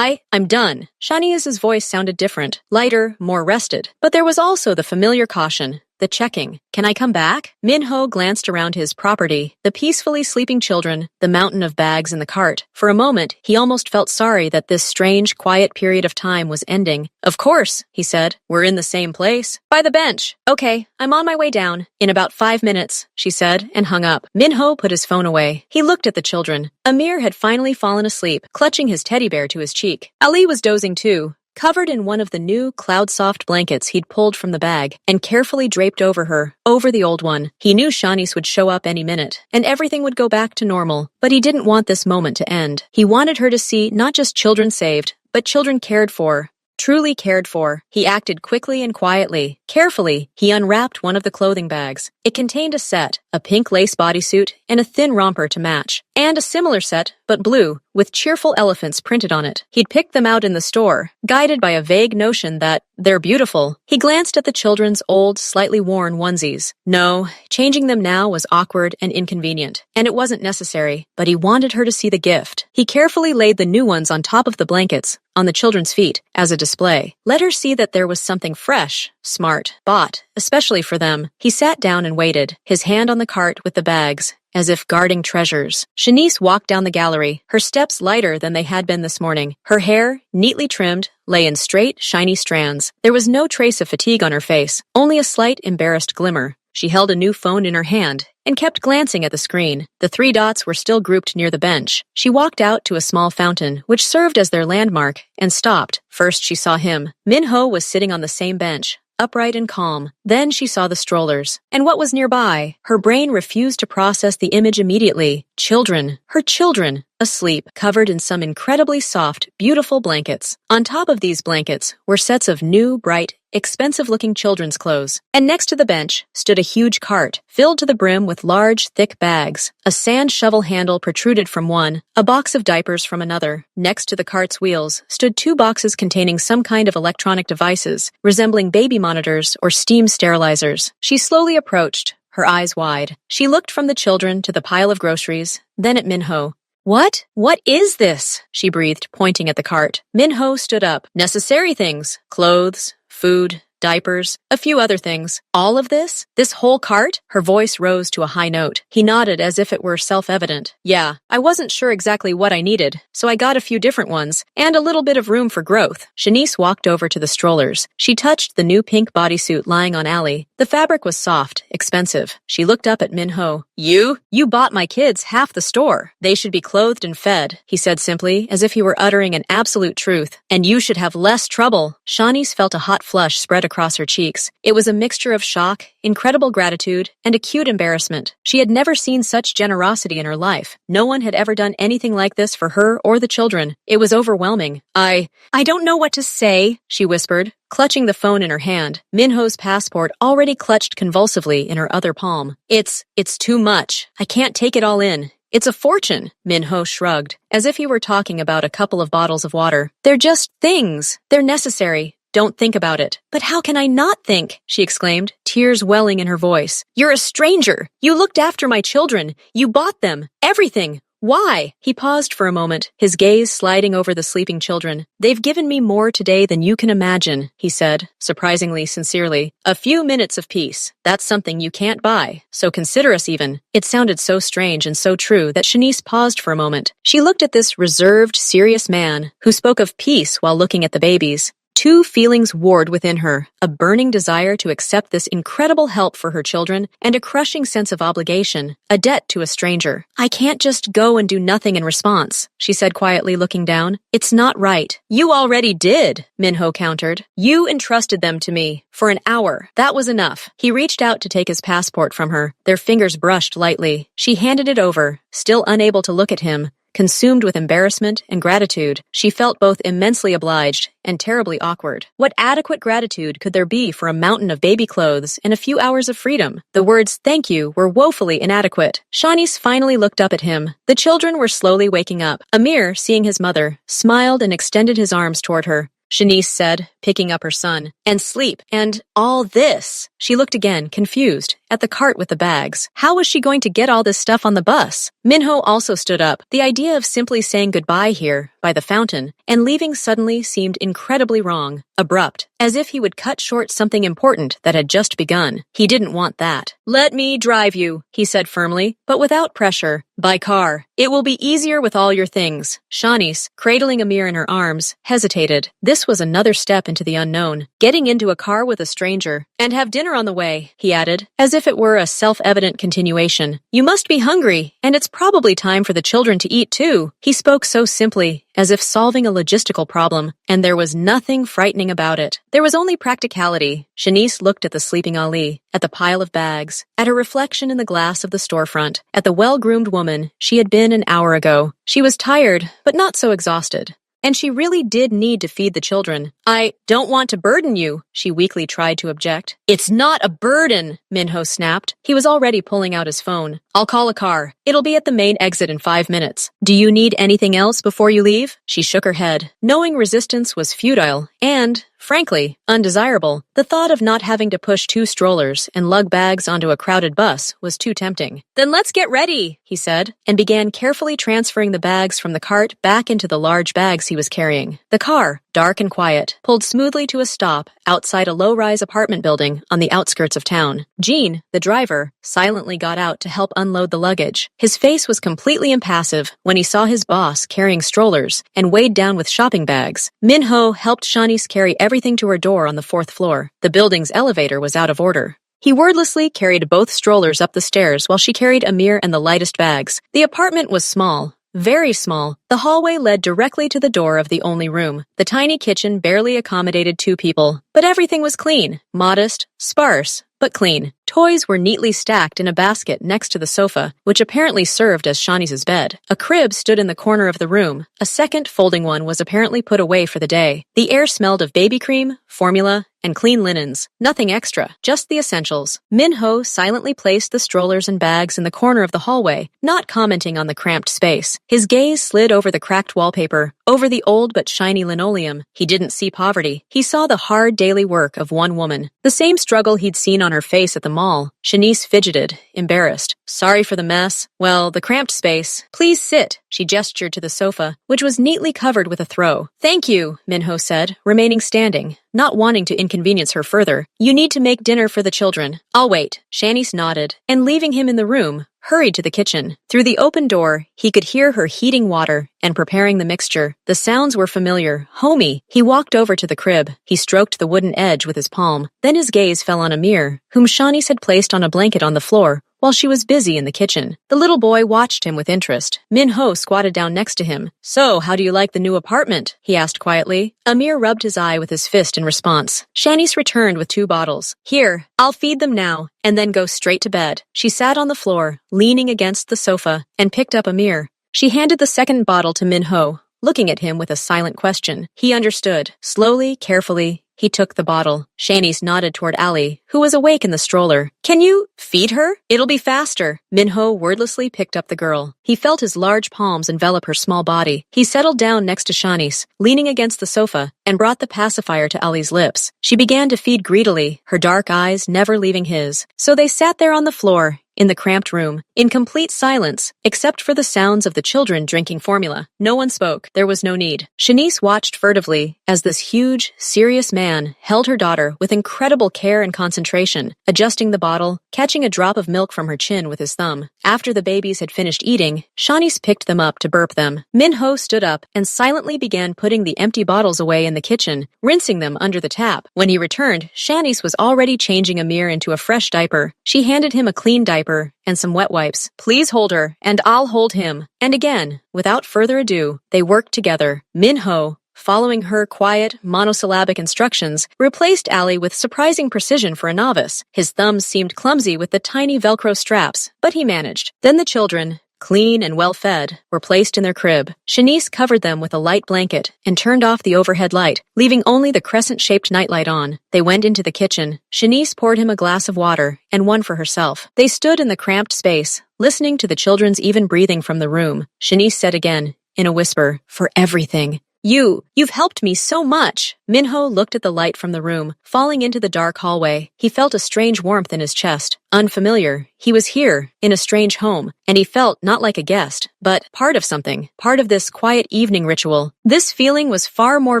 I'm done. Shania's voice sounded different, lighter, more rested. But there was also the familiar caution. The checking. Can I come back? Minho glanced around his property, the peacefully sleeping children, the mountain of bags in the cart. For a moment, he almost felt sorry that this strange, quiet period of time was ending. Of course, he said. We're in the same place. By the bench. Okay, I'm on my way down. In about 5 minutes, she said, and hung up. Minho put his phone away. He looked at the children. Amir had finally fallen asleep, clutching his teddy bear to his cheek. Ali was dozing too, covered in one of the new cloud-soft blankets he'd pulled from the bag and carefully draped over her, over the old one. He knew Shanice would show up any minute, and everything would go back to normal, but he didn't want this moment to end. He wanted her to see not just children saved, but children cared for. Truly cared for. He acted quickly and quietly. Carefully, he unwrapped one of the clothing bags. It contained a set, a pink lace bodysuit, and a thin romper to match, and a similar set, but blue, with cheerful elephants printed on it. He'd picked them out in the store, guided by a vague notion that they're beautiful. He glanced at the children's old, slightly worn onesies. No, changing them now was awkward and inconvenient, and it wasn't necessary, but he wanted her to see the gift. He carefully laid the new ones on top of the blankets, on the children's feet, as a display. Let her see that there was something fresh, smart, bought, especially for them. He sat down and waited, his hand on the cart with the bags, as if guarding treasures. Shanice walked down the gallery, her steps lighter than they had been this morning. Her hair, neatly trimmed, lay in straight, shiny strands. There was no trace of fatigue on her face, only a slight, embarrassed glimmer. She held a new phone in her hand and kept glancing at the screen. The 3 dots were still grouped near the bench. She walked out to a small fountain, which served as their landmark, and stopped. First she saw him. Minho was sitting on the same bench, upright and calm. Then she saw the strollers. And what was nearby? Her brain refused to process the image immediately. Children. Her children. Asleep, covered in some incredibly soft, beautiful blankets. On top of these blankets were sets of new, bright, expensive-looking children's clothes. And next to the bench stood a huge cart, filled to the brim with large, thick bags. A sand shovel handle protruded from one, a box of diapers from another. Next to the cart's wheels stood 2 boxes containing some kind of electronic devices, resembling baby monitors or steam sterilizers. She slowly approached, her eyes wide. She looked from the children to the pile of groceries, then at Minho. What is this? She breathed, pointing at the cart. Minho stood up. Necessary things. Clothes, food, diapers, a few other things. All of this? This whole cart? Her voice rose to a high note. He nodded as if it were self-evident. Yeah, I wasn't sure exactly what I needed, so I got a few different ones, and a little bit of room for growth. Shanice walked over to the strollers. She touched the new pink bodysuit lying on Ali. The fabric was soft, expensive. She looked up at Minho. You bought my kids half the store. They should be clothed and fed, he said simply, as if he were uttering an absolute truth. And you should have less trouble. Shanice felt a hot flush spread across her cheeks. It was a mixture of shock, incredible gratitude, and acute embarrassment. She had never seen such generosity in her life. No one had ever done anything like this for her or the children. It was overwhelming. I don't know what to say, she whispered, clutching the phone in her hand. Minho's passport already clutched convulsively in her other palm. It's too much. I can't take it all in. It's a fortune, Minho shrugged, as if he were talking about a couple of bottles of water. They're just things. They're necessary. Don't think about it. But how can I not think? She exclaimed, tears welling in her voice. You're a stranger. You looked after my children. You bought them. Everything. Why? He paused for a moment, his gaze sliding over the sleeping children. They've given me more today than you can imagine, he said, surprisingly sincerely. A few minutes of peace. That's something you can't buy, so consider us even. It sounded so strange and so true that Shanice paused for a moment. She looked at this reserved, serious man who spoke of peace while looking at the babies. 2 feelings warred within her, a burning desire to accept this incredible help for her children and a crushing sense of obligation, a debt to a stranger. I can't just go and do nothing in response, she said quietly, looking down. It's not right. You already did, Minho countered. You entrusted them to me. For an hour. That was enough. He reached out to take his passport from her. Their fingers brushed lightly. She handed it over, still unable to look at him. Consumed with embarrassment and gratitude, she felt both immensely obliged and terribly awkward. What adequate gratitude could there be for a mountain of baby clothes and a few hours of freedom? The words "thank you" were woefully inadequate. Shanice finally looked up at him. The children were slowly waking up. Amir, seeing his mother, smiled and extended his arms toward her. Shanice said, picking up her son. And sleep, and all this. She looked again, confused, at the cart with the bags. How was she going to get all this stuff on the bus? Minho also stood up. The idea of simply saying goodbye here, by the fountain, and leaving suddenly seemed incredibly wrong, abrupt, as if he would cut short something important that had just begun. He didn't want that. "Let me drive you," he said firmly, but without pressure. "By car. It will be easier with all your things." Shanice, cradling Amir in her arms, hesitated. This was another step into the unknown. Getting into a car with a stranger. "And have dinner on the way," he added, as if it were a self-evident continuation. "You must be hungry, and it's probably time for the children to eat too." He spoke so simply, as if solving a logistical problem, and there was nothing frightening about it. There was only practicality. Shanice looked at the sleeping Ali, at the pile of bags, at her reflection in the glass of the storefront, at the well-groomed woman she had been an hour ago. She was tired, but not so exhausted. And she really did need to feed the children. "I don't want to burden you," she weakly tried to object. "It's not a burden," Minho snapped. He was already pulling out his phone. "I'll call a car. It'll be at the main exit in 5 minutes. Do you need anything else before you leave?" She shook her head, knowing resistance was futile and, frankly, undesirable. The thought of not having to push 2 strollers and lug bags onto a crowded bus was too tempting. "Then let's get ready," he said, and began carefully transferring the bags from the cart back into the large bags he was carrying. The car, dark and quiet, pulled smoothly to a stop outside a low-rise apartment building on the outskirts of town. Gene, the driver, silently got out to help unload the luggage. His face was completely impassive when he saw his boss carrying strollers and weighed down with shopping bags. Minho helped Shanice carry everything to her door on the 4th floor. The building's elevator was out of order. He wordlessly carried both strollers up the stairs while she carried Amir and the lightest bags. The apartment was small. Very small. The hallway led directly to the door of the only room. The tiny kitchen barely accommodated 2 people, but everything was clean, modest, sparse, but clean. Toys were neatly stacked in a basket next to the sofa, which apparently served as Shanice's bed. A crib stood in the corner of the room. A second folding one was apparently put away for the day. The air smelled of baby cream, formula, and clean linens. Nothing extra, just the essentials. Minho silently placed the strollers and bags in the corner of the hallway, not commenting on the cramped space. His gaze slid over the cracked wallpaper, over the old but shiny linoleum. He didn't see poverty. He saw the hard daily work of one woman. The same struggle he'd seen on her face at the mall. Shanice fidgeted, embarrassed. "Sorry for the mess. Well, the cramped space. Please sit." She gestured to the sofa, which was neatly covered with a throw. "Thank you," Minho said, remaining standing, not wanting to inconvenience her further. "You need to make dinner for the children. I'll wait." Shanice nodded, and leaving him in the room, hurried to the kitchen. Through the open door, he could hear her heating water and preparing the mixture. The sounds were familiar, homey. He walked over to the crib. He stroked the wooden edge with his palm. Then his gaze fell on Amir, whom Shanice had placed on a blanket on the floor while she was busy in the kitchen. The little boy watched him with interest. Minho squatted down next to him. "So, how do you like the new apartment?" he asked quietly. Amir rubbed his eye with his fist in response. Shanice returned with 2 bottles. "Here, I'll feed them now, and then go straight to bed." She sat on the floor, leaning against the sofa, and picked up Amir. She handed the second bottle to Minho, looking at him with a silent question. He understood. Slowly, carefully, he took the bottle. Shanice nodded toward Ali, who was awake in the stroller. "Can you feed her? It'll be faster." Minho wordlessly picked up the girl. He felt his large palms envelop her small body. He settled down next to Shanice, leaning against the sofa, and brought the pacifier to Ali's lips. She began to feed greedily, her dark eyes never leaving his. So they sat there on the floor, in the cramped room, in complete silence, except for the sounds of the children drinking formula. No one spoke. There was no need. Shanice watched furtively as this huge, serious man held her daughter with incredible care and concentration, adjusting the bottle, catching a drop of milk from her chin with his thumb. After the babies had finished eating, Shanice picked them up to burp them. Minho stood up and silently began putting the empty bottles away in the kitchen, rinsing them under the tap. When he returned, Shanice was already changing Amir into a fresh diaper. She handed him a clean diaper and some wet wipes. "Please hold her, and I'll hold him." And again, without further ado, they worked together. Minho, following her quiet, monosyllabic instructions, replaced Ali with surprising precision for a novice. His thumbs seemed clumsy with the tiny Velcro straps, but he managed. Then the children, clean and well-fed, were placed in their crib. Shanice covered them with a light blanket and turned off the overhead light, leaving only the crescent-shaped nightlight on. They went into the kitchen. Shanice poured him a glass of water and one for herself. They stood in the cramped space, listening to the children's even breathing from the room. Shanice said again, in a whisper, "For everything. You've helped me so much." Minho looked at the light from the room, falling into the dark hallway. He felt a strange warmth in his chest. Unfamiliar. He was here, in a strange home, and he felt not like a guest, but part of something, part of this quiet evening ritual. This feeling was far more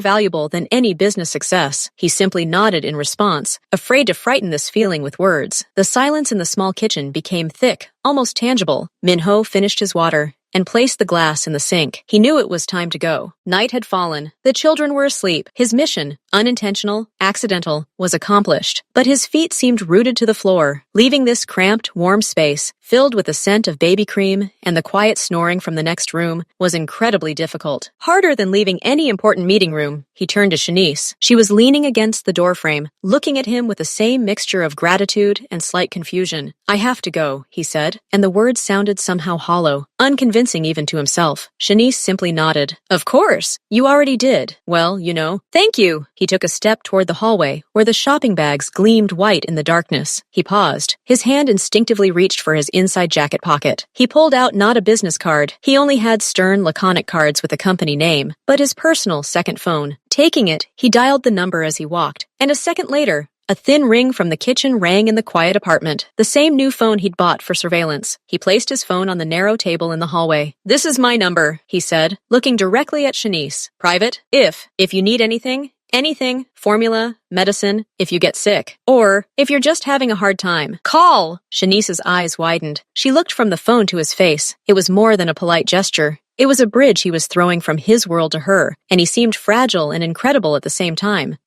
valuable than any business success. He simply nodded in response, afraid to frighten this feeling with words. The silence in the small kitchen became thick, almost tangible. Minho finished his water and placed the glass in the sink. He knew it was time to go. Night had fallen. The children were asleep. His mission, unintentional, accidental, was accomplished. But his feet seemed rooted to the floor, leaving this cramped, warm space, filled with the scent of baby cream and the quiet snoring from the next room, was incredibly difficult. Harder than leaving any important meeting room. He turned to Shanice. She was leaning against the doorframe, looking at him with the same mixture of gratitude and slight confusion. "I have to go," he said, and the words sounded somehow hollow, unconvincing even to himself. Shanice simply nodded. "Of course. You already did. Well, you know. Thank you." He took a step toward the hallway, where the shopping bags gleamed white in the darkness. He paused. His hand instinctively reached for his inside jacket pocket. He pulled out not a business card. He only had stern, laconic cards with a company name, but his personal second phone. Taking it, he dialed the number as he walked, and a second later, a thin ring from the kitchen rang in the quiet apartment, the same new phone he'd bought for surveillance. He placed his phone on the narrow table in the hallway. "This is my number," he said, looking directly at Shanice. "Private. If you need anything, formula, medicine, if you get sick, or if you're just having a hard time, call." Shanice's eyes widened. She looked from the phone to his face. It was more than a polite gesture. It was a bridge he was throwing from his world to her, and he seemed fragile and incredible at the same time.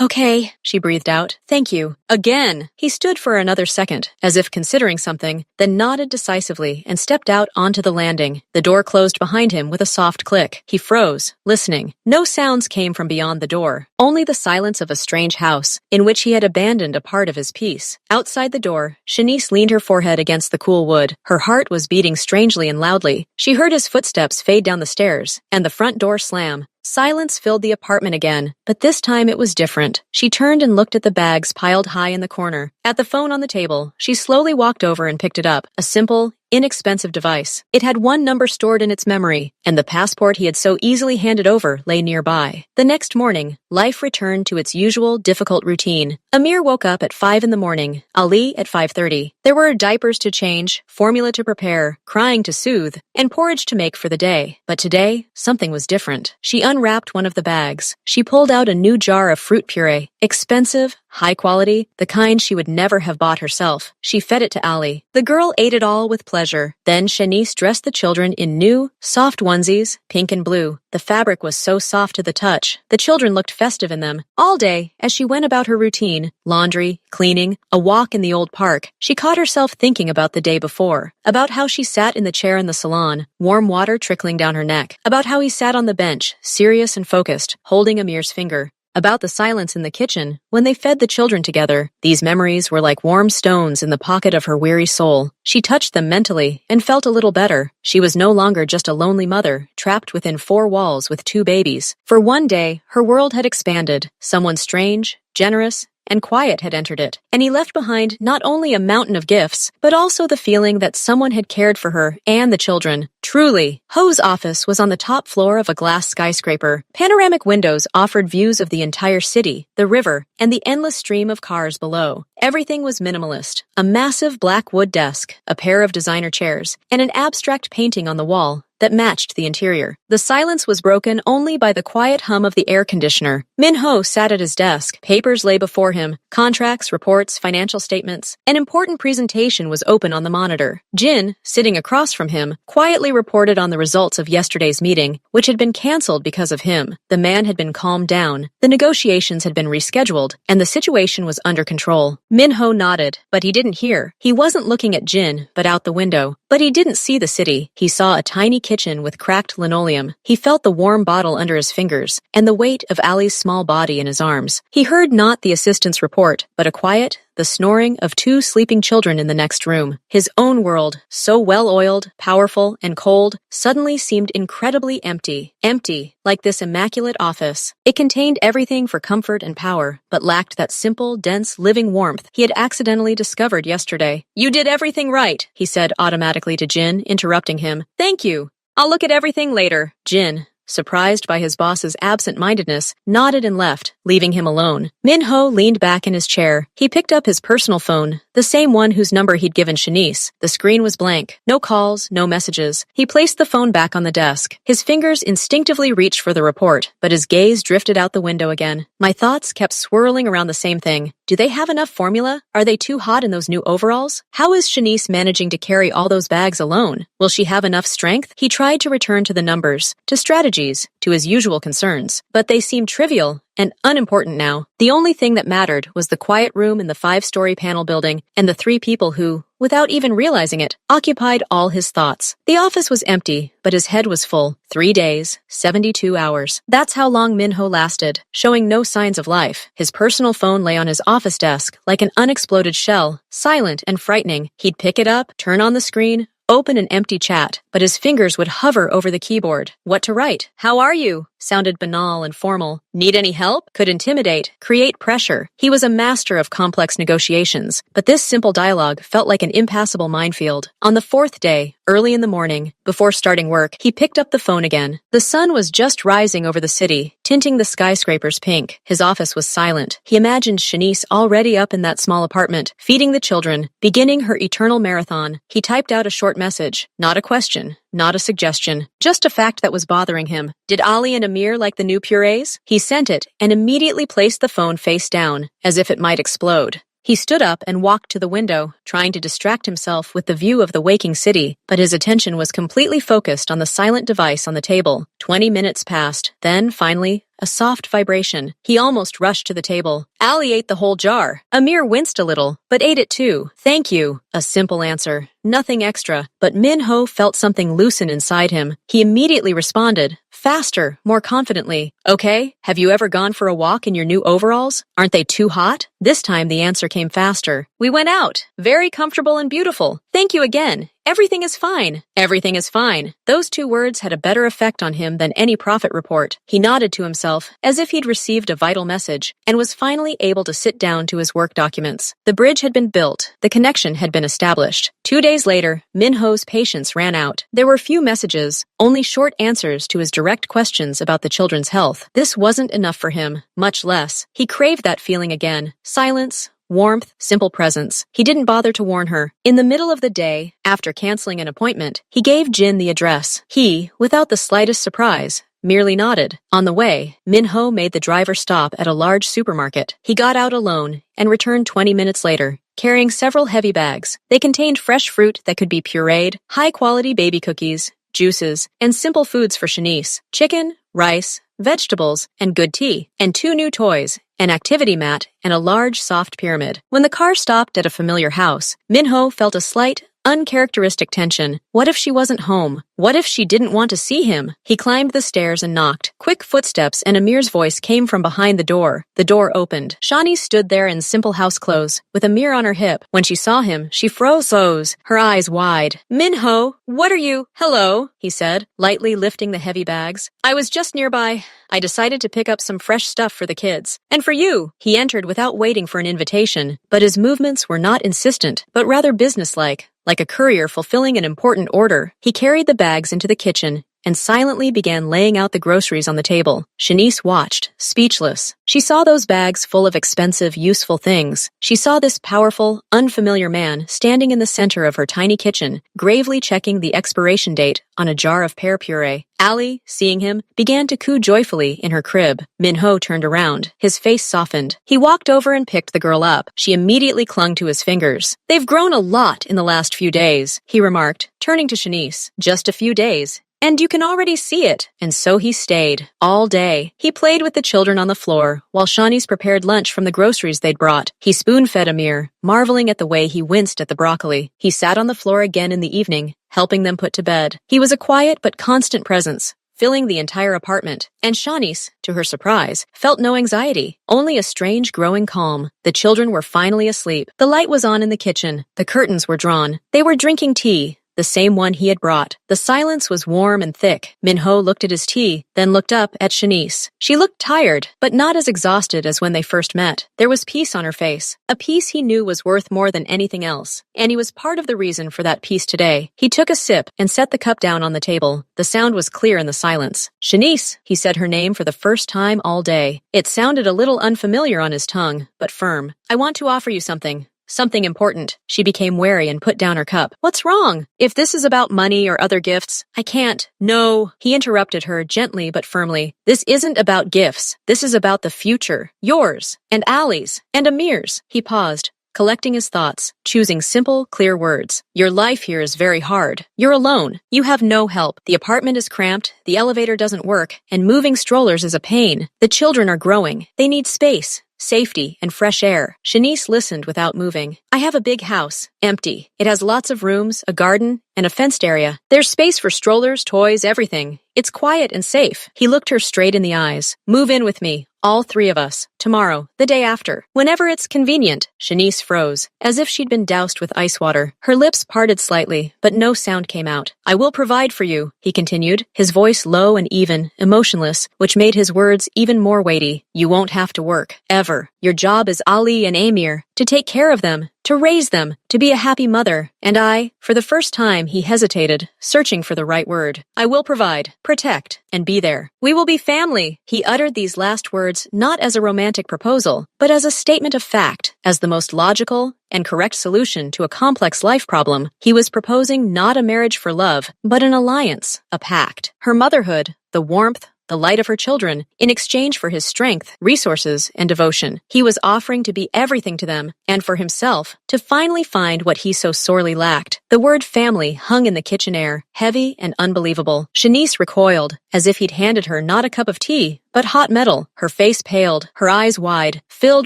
Okay, she breathed out. "Thank you." Again. He stood for another second, as if considering something, then nodded decisively and stepped out onto the landing. The door closed behind him with a soft click. He froze, listening. No sounds came from beyond the door, only the silence of a strange house, in which he had abandoned a part of his peace. Outside the door, Shanice leaned her forehead against the cool wood. Her heart was beating strangely and loudly. She heard his footsteps fade down the stairs, and the front door slam. Silence filled the apartment again, but this time it was different. She turned and looked at the bags piled high in the corner. At the phone on the table, she slowly walked over and picked it up, a simple, inexpensive device. It had one number stored in its memory, and the passport he had so easily handed over lay nearby. The next morning, life returned to its usual difficult routine. Amir woke up at 5 in the morning, Ali at 5:30. There were diapers to change, formula to prepare, crying to soothe, and porridge to make for the day. But today, something was different. She unwrapped one of the bags. She pulled out a new jar of fruit puree, expensive, high quality, the kind she would never have bought herself. She fed it to Ali. The girl ate it all with pleasure. Then Shanice dressed the children in new, soft onesies, pink and blue. The fabric was so soft to the touch. The children looked festive in them. All day, as she went about her routine, laundry, cleaning, a walk in the old park, she caught herself thinking about the day before, about how she sat in the chair in the salon, warm water trickling down her neck, about how he sat on the bench, serious and focused, holding Amir's finger, about the silence in the kitchen when they fed the children together. These memories were like warm stones in the pocket of her weary soul. She touched them mentally and felt a little better. She was no longer just a lonely mother, trapped within 4 walls with 2 babies. For one day, her world had expanded. Someone strange, generous, and quiet had entered it, and he left behind not only a mountain of gifts, but also the feeling that someone had cared for her and the children. Truly, Ho's office was on the top floor of a glass skyscraper. Panoramic windows offered views of the entire city, the river, and the endless stream of cars below. Everything was minimalist. A massive black wood desk, a pair of designer chairs, and an abstract painting on the wall that matched the interior. The silence was broken only by the quiet hum of the air conditioner. Min-ho sat at his desk. Papers lay before him. Contracts, reports, financial statements. An important presentation was open on the monitor. Jin, sitting across from him, quietly reported on the results of yesterday's meeting, which had been cancelled because of him. The man had been calmed down. The negotiations had been rescheduled, and the situation was under control. Min-ho nodded, but he didn't hear. He wasn't looking at Jin, but out the window. But he didn't see the city. He saw a tiny kitchen with cracked linoleum. He felt the warm bottle under his fingers and the weight of Ali's small body in his arms. He heard not the assistant's report, but a quiet, the snoring of two sleeping children in the next room. His own world, so well-oiled, powerful, and cold, suddenly seemed incredibly empty. Empty, like this immaculate office. It contained everything for comfort and power, but lacked that simple, dense, living warmth he had accidentally discovered yesterday. "You did everything right," he said automatically to Jin, interrupting him. "Thank you. I'll look at everything later." Jin, surprised by his boss's absent-mindedness, nodded and left, leaving him alone. Min-ho leaned back in his chair. He picked up his personal phone, the same one whose number he'd given Shanice. The screen was blank. No calls, no messages. He placed the phone back on the desk. His fingers instinctively reached for the report, but his gaze drifted out the window again. My thoughts kept swirling around the same thing. Do they have enough formula? Are they too hot in those new overalls? How is Shanice managing to carry all those bags alone? Will she have enough strength? He tried to return to the numbers, to strategies, to his usual concerns, but they seemed trivial and unimportant now. The only thing that mattered was the quiet room in the 5-story panel building and the 3 people who, without even realizing it, occupied all his thoughts. The office was empty, but his head was full. 3 days, 72 hours. That's how long Min-ho lasted, showing no signs of life. His personal phone lay on his office desk like an unexploded shell, silent and frightening. He'd pick it up, turn on the screen, open an empty chat, but his fingers would hover over the keyboard. What to write? "How are you?" sounded banal and formal. "Need any help?" could intimidate, create pressure. He was a master of complex negotiations, but this simple dialogue felt like an impassable minefield. On the 4th day, early in the morning, before starting work, he picked up the phone again. The sun was just rising over the city, tinting the skyscrapers pink. His office was silent. He imagined Shanice already up in that small apartment, feeding the children, beginning her eternal marathon. He typed out a short message. Not a question. Not a suggestion, just a fact that was bothering him. Did Ali and Amir like the new purees? He sent it and immediately placed the phone face down, as if it might explode. He stood up and walked to the window, trying to distract himself with the view of the waking city, but his attention was completely focused on the silent device on the table. 20 minutes passed. Then, finally, a soft vibration. He almost rushed to the table. Ali ate the whole jar. Amir winced a little, but ate it too. "Thank you." A simple answer. Nothing extra. But Min-ho felt something loosen inside him. He immediately responded. Faster, more confidently. "Okay, have you ever gone for a walk in your new overalls? Aren't they too hot?" This time the answer came faster. "We went out. Very comfortable and beautiful. Thank you again. Everything is fine." Everything is fine. Those 2 words had a better effect on him than any profit report. He nodded to himself, as if he'd received a vital message, and was finally able to sit down to his work documents. The bridge had been built. The connection had been established. 2 days later, Min-ho's patience ran out. There were few messages, only short answers to his direct questions about the children's health. This wasn't enough for him, much less. He craved that feeling again. Silence, warmth, simple presence. He didn't bother to warn her. In the middle of the day, after canceling an appointment, he gave Jin the address. He, without the slightest surprise, merely nodded. On the way, Min-ho made the driver stop at a large supermarket. He got out alone and returned 20 minutes later, carrying several heavy bags. They contained fresh fruit that could be pureed, high-quality baby cookies, juices, and simple foods for Shanice. Chicken, rice, vegetables, and good tea. And 2 new toys, an activity mat, and a large soft pyramid. When the car stopped at a familiar house, Min-ho felt a slight, uncharacteristic tension. What if she wasn't home? What if she didn't want to see him? He climbed the stairs and knocked. Quick footsteps and Amir's voice came from behind the door. The door opened. Shani stood there in simple house clothes, with Amir on her hip. When she saw him, she froze, her eyes wide. "Min-ho, what are you?" "Hello," he said, lightly lifting the heavy bags. "I was just nearby. I decided to pick up some fresh stuff for the kids. And for you." He entered without waiting for an invitation, but his movements were not insistent, but rather businesslike. Like a courier fulfilling an important order, he carried the bags into the kitchen and silently began laying out the groceries on the table. Shanice watched, speechless. She saw those bags full of expensive, useful things. She saw this powerful, unfamiliar man standing in the center of her tiny kitchen, gravely checking the expiration date on a jar of pear puree. Ali, seeing him, began to coo joyfully in her crib. Min-ho turned around. His face softened. He walked over and picked the girl up. She immediately clung to his fingers. "They've grown a lot in the last few days," he remarked, turning to Shanice. "Just a few days. And you can already see it." And so he stayed, all day. He played with the children on the floor, while Shanice prepared lunch from the groceries they'd brought. He spoon-fed Amir, marveling at the way he winced at the broccoli. He sat on the floor again in the evening, helping them put to bed. He was a quiet but constant presence, filling the entire apartment, and Shanice, to her surprise, felt no anxiety, only a strange growing calm. The children were finally asleep. The light was on in the kitchen. The curtains were drawn. They were drinking tea, the same one he had brought. The silence was warm and thick. Minho looked at his tea, then looked up at Shanice. She looked tired, but not as exhausted as when they first met. There was peace on her face, a peace he knew was worth more than anything else, and he was part of the reason for that peace today. He took a sip and set the cup down on the table. The sound was clear in the silence. Shanice, he said her name for the first time all day. It sounded a little unfamiliar on his tongue, but firm. I want to offer you something. Something important. She became wary and put down her cup. What's wrong? If this is about money or other gifts, I can't. No. He interrupted her gently but firmly. This isn't about gifts. This is about the future. Yours, and Allie's, and Amir's. He paused, collecting his thoughts, choosing simple, clear words. Your life here is very hard. You're alone. You have no help. The apartment is cramped, the elevator doesn't work, and moving strollers is a pain. The children are growing. They need space, safety, and fresh air. Shanice listened without moving. I have a big house, empty. It has lots of rooms, a garden, and a fenced area. There's space for strollers, toys, everything. It's quiet and safe. He looked her straight in the eyes. Move in with me. All three of us. Tomorrow. The day after. Whenever it's convenient. Shanice froze, as if she'd been doused with ice water. Her lips parted slightly, but no sound came out. I will provide for you, he continued, his voice low and even, emotionless, which made his words even more weighty. You won't have to work. Ever. Your job is Ali and Amir. To take care of them. To raise them. To be a happy mother. And I, for the first time, he hesitated, searching for the right word. I will provide, protect, and be there. We will be family. He uttered these last words not as a romantic proposal, but as a statement of fact, as the most logical and correct solution to a complex life problem. He was proposing not a marriage for love, but an alliance, a pact. Her motherhood, the warmth, the light of her children, in exchange for his strength, resources, and devotion. He was offering to be everything to them, and for himself, to finally find what he so sorely lacked. The word family hung in the kitchen air, heavy and unbelievable. Shanice recoiled, as if he'd handed her not a cup of tea, but hot metal. Her face paled, her eyes wide, filled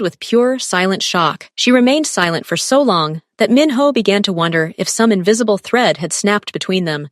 with pure, silent shock. She remained silent for so long that Minho began to wonder if some invisible thread had snapped between them.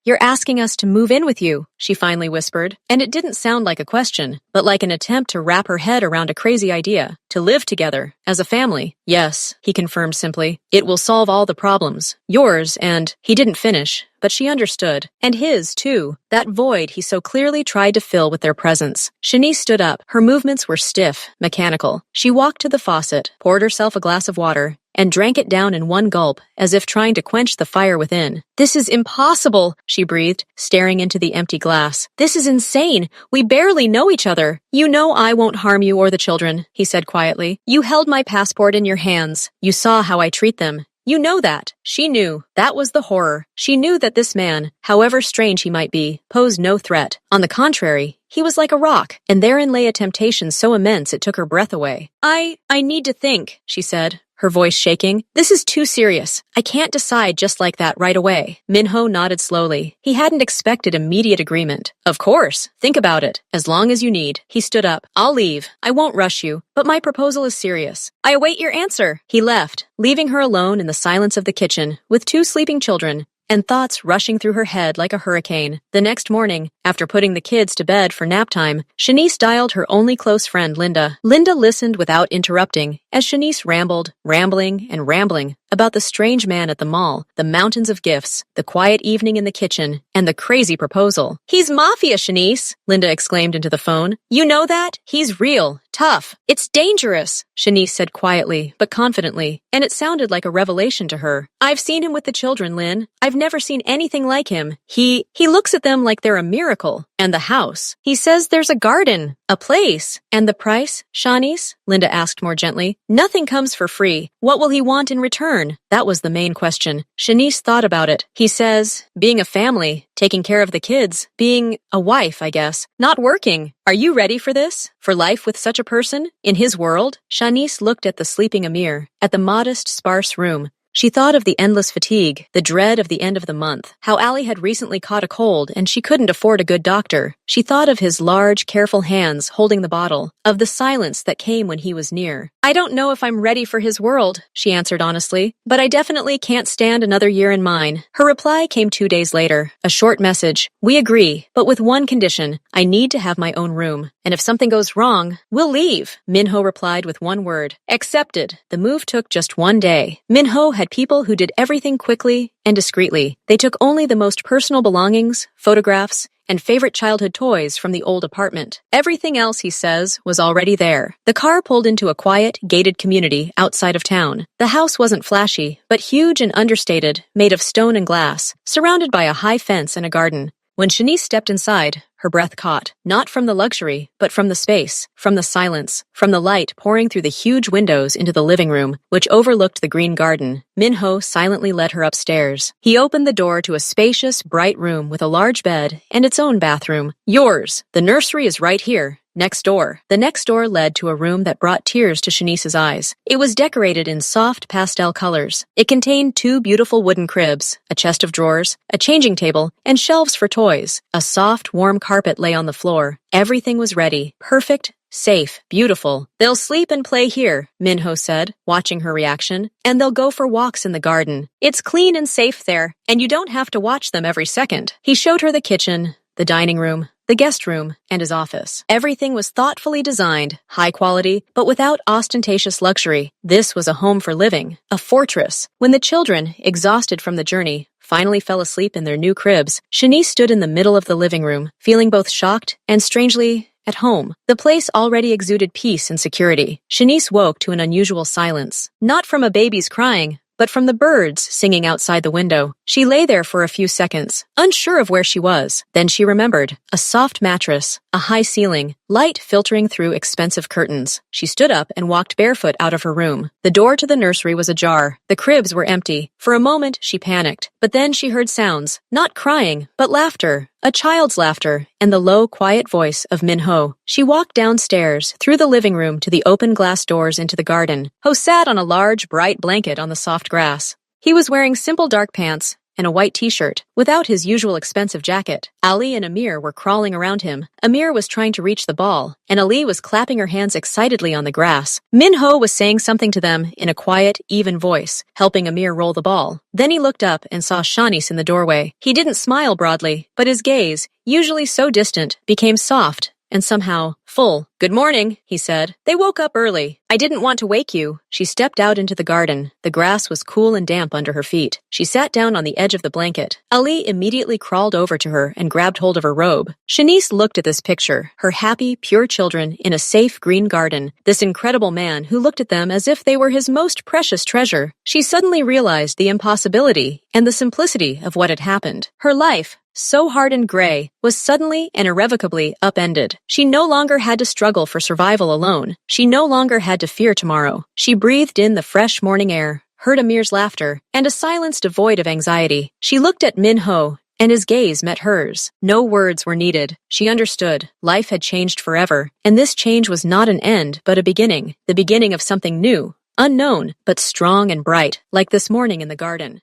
You're asking us to move in with you, she finally whispered, and it didn't sound like a question, but like an attempt to wrap her head around a crazy idea. To live together, as a family. Yes, he confirmed simply. It will solve all the problems. Yours and... He didn't finish, but she understood. And his, too. That void he so clearly tried to fill with their presence. Shanice stood up. Her movements were stiff, mechanical. She walked to the faucet, poured herself a glass of water, and drank it down in one gulp, as if trying to quench the fire within. This is impossible, she breathed, staring into the empty glass. This is insane. We barely know each other. You know I won't harm you or the children, he said quietly. You held my passport in your hands. You saw how I treat them. You know that. She knew. That was the horror. She knew that this man, however strange he might be, posed no threat. On the contrary, he was like a rock, and therein lay a temptation so immense it took her breath away. I need to think, she said, her voice shaking. This is too serious. I can't decide just like that right away. Minho nodded slowly. He hadn't expected immediate agreement. Of course. Think about it. As long as you need. He stood up. I'll leave. I won't rush you, but my proposal is serious. I await your answer. He left, leaving her alone in the silence of the kitchen, with two sleeping children, and thoughts rushing through her head like a hurricane. The next morning, after putting the kids to bed for nap time, Shanice dialed her only close friend, Linda. Linda listened without interrupting, as Shanice rambled, rambling and rambling, about the strange man at the mall, the mountains of gifts, the quiet evening in the kitchen, and the crazy proposal. He's Mafia, Shanice, Linda exclaimed into the phone. You know that? He's real, tough. It's dangerous, Shanice said quietly, but confidently, and it sounded like a revelation to her. I've seen him with the children, Lynn. I've never seen anything like him. He looks at them like they're a miracle. And the house. He says there's a garden, a place. And the price, Shanice? Linda asked more gently. Nothing comes for free. What will he want in return? That was the main question. Shanice thought about it. He says, being a family, taking care of the kids, being a wife, I guess, not working. Are you ready for this? For life with such a person? In his world? Shanice looked at the sleeping Amir, at the modest, sparse room, She thought of the endless fatigue, the dread of the end of the month, how Allie had recently caught a cold and she couldn't afford a good doctor. She thought of his large, careful hands holding the bottle, of the silence that came when he was near. I don't know if I'm ready for his world, she answered honestly, but I definitely can't stand another year in mine. Her reply came 2 days later, a short message. We agree, but with one condition. I need to have my own room. And if something goes wrong, we'll leave. Minho replied with one word. Accepted. The move took just 1 day. Minho had people who did everything quickly and discreetly. They took only the most personal belongings, photographs, and favorite childhood toys from the old apartment. Everything else, he says, was already there. The car pulled into a quiet, gated community outside of town. The house wasn't flashy, but huge and understated, made of stone and glass, surrounded by a high fence and a garden. When Shanice stepped inside, her breath caught, not from the luxury, but from the space, from the silence, from the light pouring through the huge windows into the living room, which overlooked the green garden. Minho silently led her upstairs. He opened the door to a spacious, bright room with a large bed and its own bathroom. Yours. The nursery is right here. Next door. The next door led to a room that brought tears to Shanice's eyes. It was decorated in soft pastel colors. It contained 2 beautiful wooden cribs, a chest of drawers, a changing table, and shelves for toys. A soft, warm carpet lay on the floor. Everything was ready. Perfect. Safe. Beautiful. They'll sleep and play here, Minho said, watching her reaction, and they'll go for walks in the garden. It's clean and safe there, and you don't have to watch them every second. He showed her the kitchen, the dining room, the guest room, and his office. Everything was thoughtfully designed, high quality, but without ostentatious luxury. This was a home for living, a fortress. When the children, exhausted from the journey, finally fell asleep in their new cribs, Shanice stood in the middle of the living room, feeling both shocked and strangely at home. The place already exuded peace and security. Shanice woke to an unusual silence, not from a baby's crying, but from the birds singing outside the window. She lay there for a few seconds, unsure of where she was. Then she remembered. A soft mattress, a high ceiling, light filtering through expensive curtains. She stood up and walked barefoot out of her room. The door to the nursery was ajar. The cribs were empty. For a moment, she panicked. But then she heard sounds, not crying, but laughter. A child's laughter, and the low, quiet voice of Minho. She walked downstairs, through the living room to the open glass doors into the garden. Ho sat on a large, bright blanket on the soft grass. He was wearing simple dark pants and a white t-shirt, without his usual expensive jacket. Ali and Amir were crawling around him. Amir was trying to reach the ball, and Ali was clapping her hands excitedly on the grass. Minho was saying something to them in a quiet, even voice, helping Amir roll the ball. Then he looked up and saw Shanice in the doorway. He didn't smile broadly, but his gaze, usually so distant, became soft and somehow full. Good morning, he said. They woke up early. I didn't want to wake you. She stepped out into the garden. The grass was cool and damp under her feet. She sat down on the edge of the blanket. Ali immediately crawled over to her and grabbed hold of her robe. Shanice looked at this picture, her happy, pure children in a safe green garden, this incredible man who looked at them as if they were his most precious treasure. She suddenly realized the impossibility and the simplicity of what had happened. Her life, so hard and gray, was suddenly and irrevocably upended. She no longer had to struggle for survival alone. She no longer had to fear tomorrow. She breathed in the fresh morning air, heard Amir's laughter, and a silence devoid of anxiety. She looked at Minho, and his gaze met hers. No words were needed. She understood. Life had changed forever, and this change was not an end, but a beginning. The beginning of something new, unknown, but strong and bright, like this morning in the garden.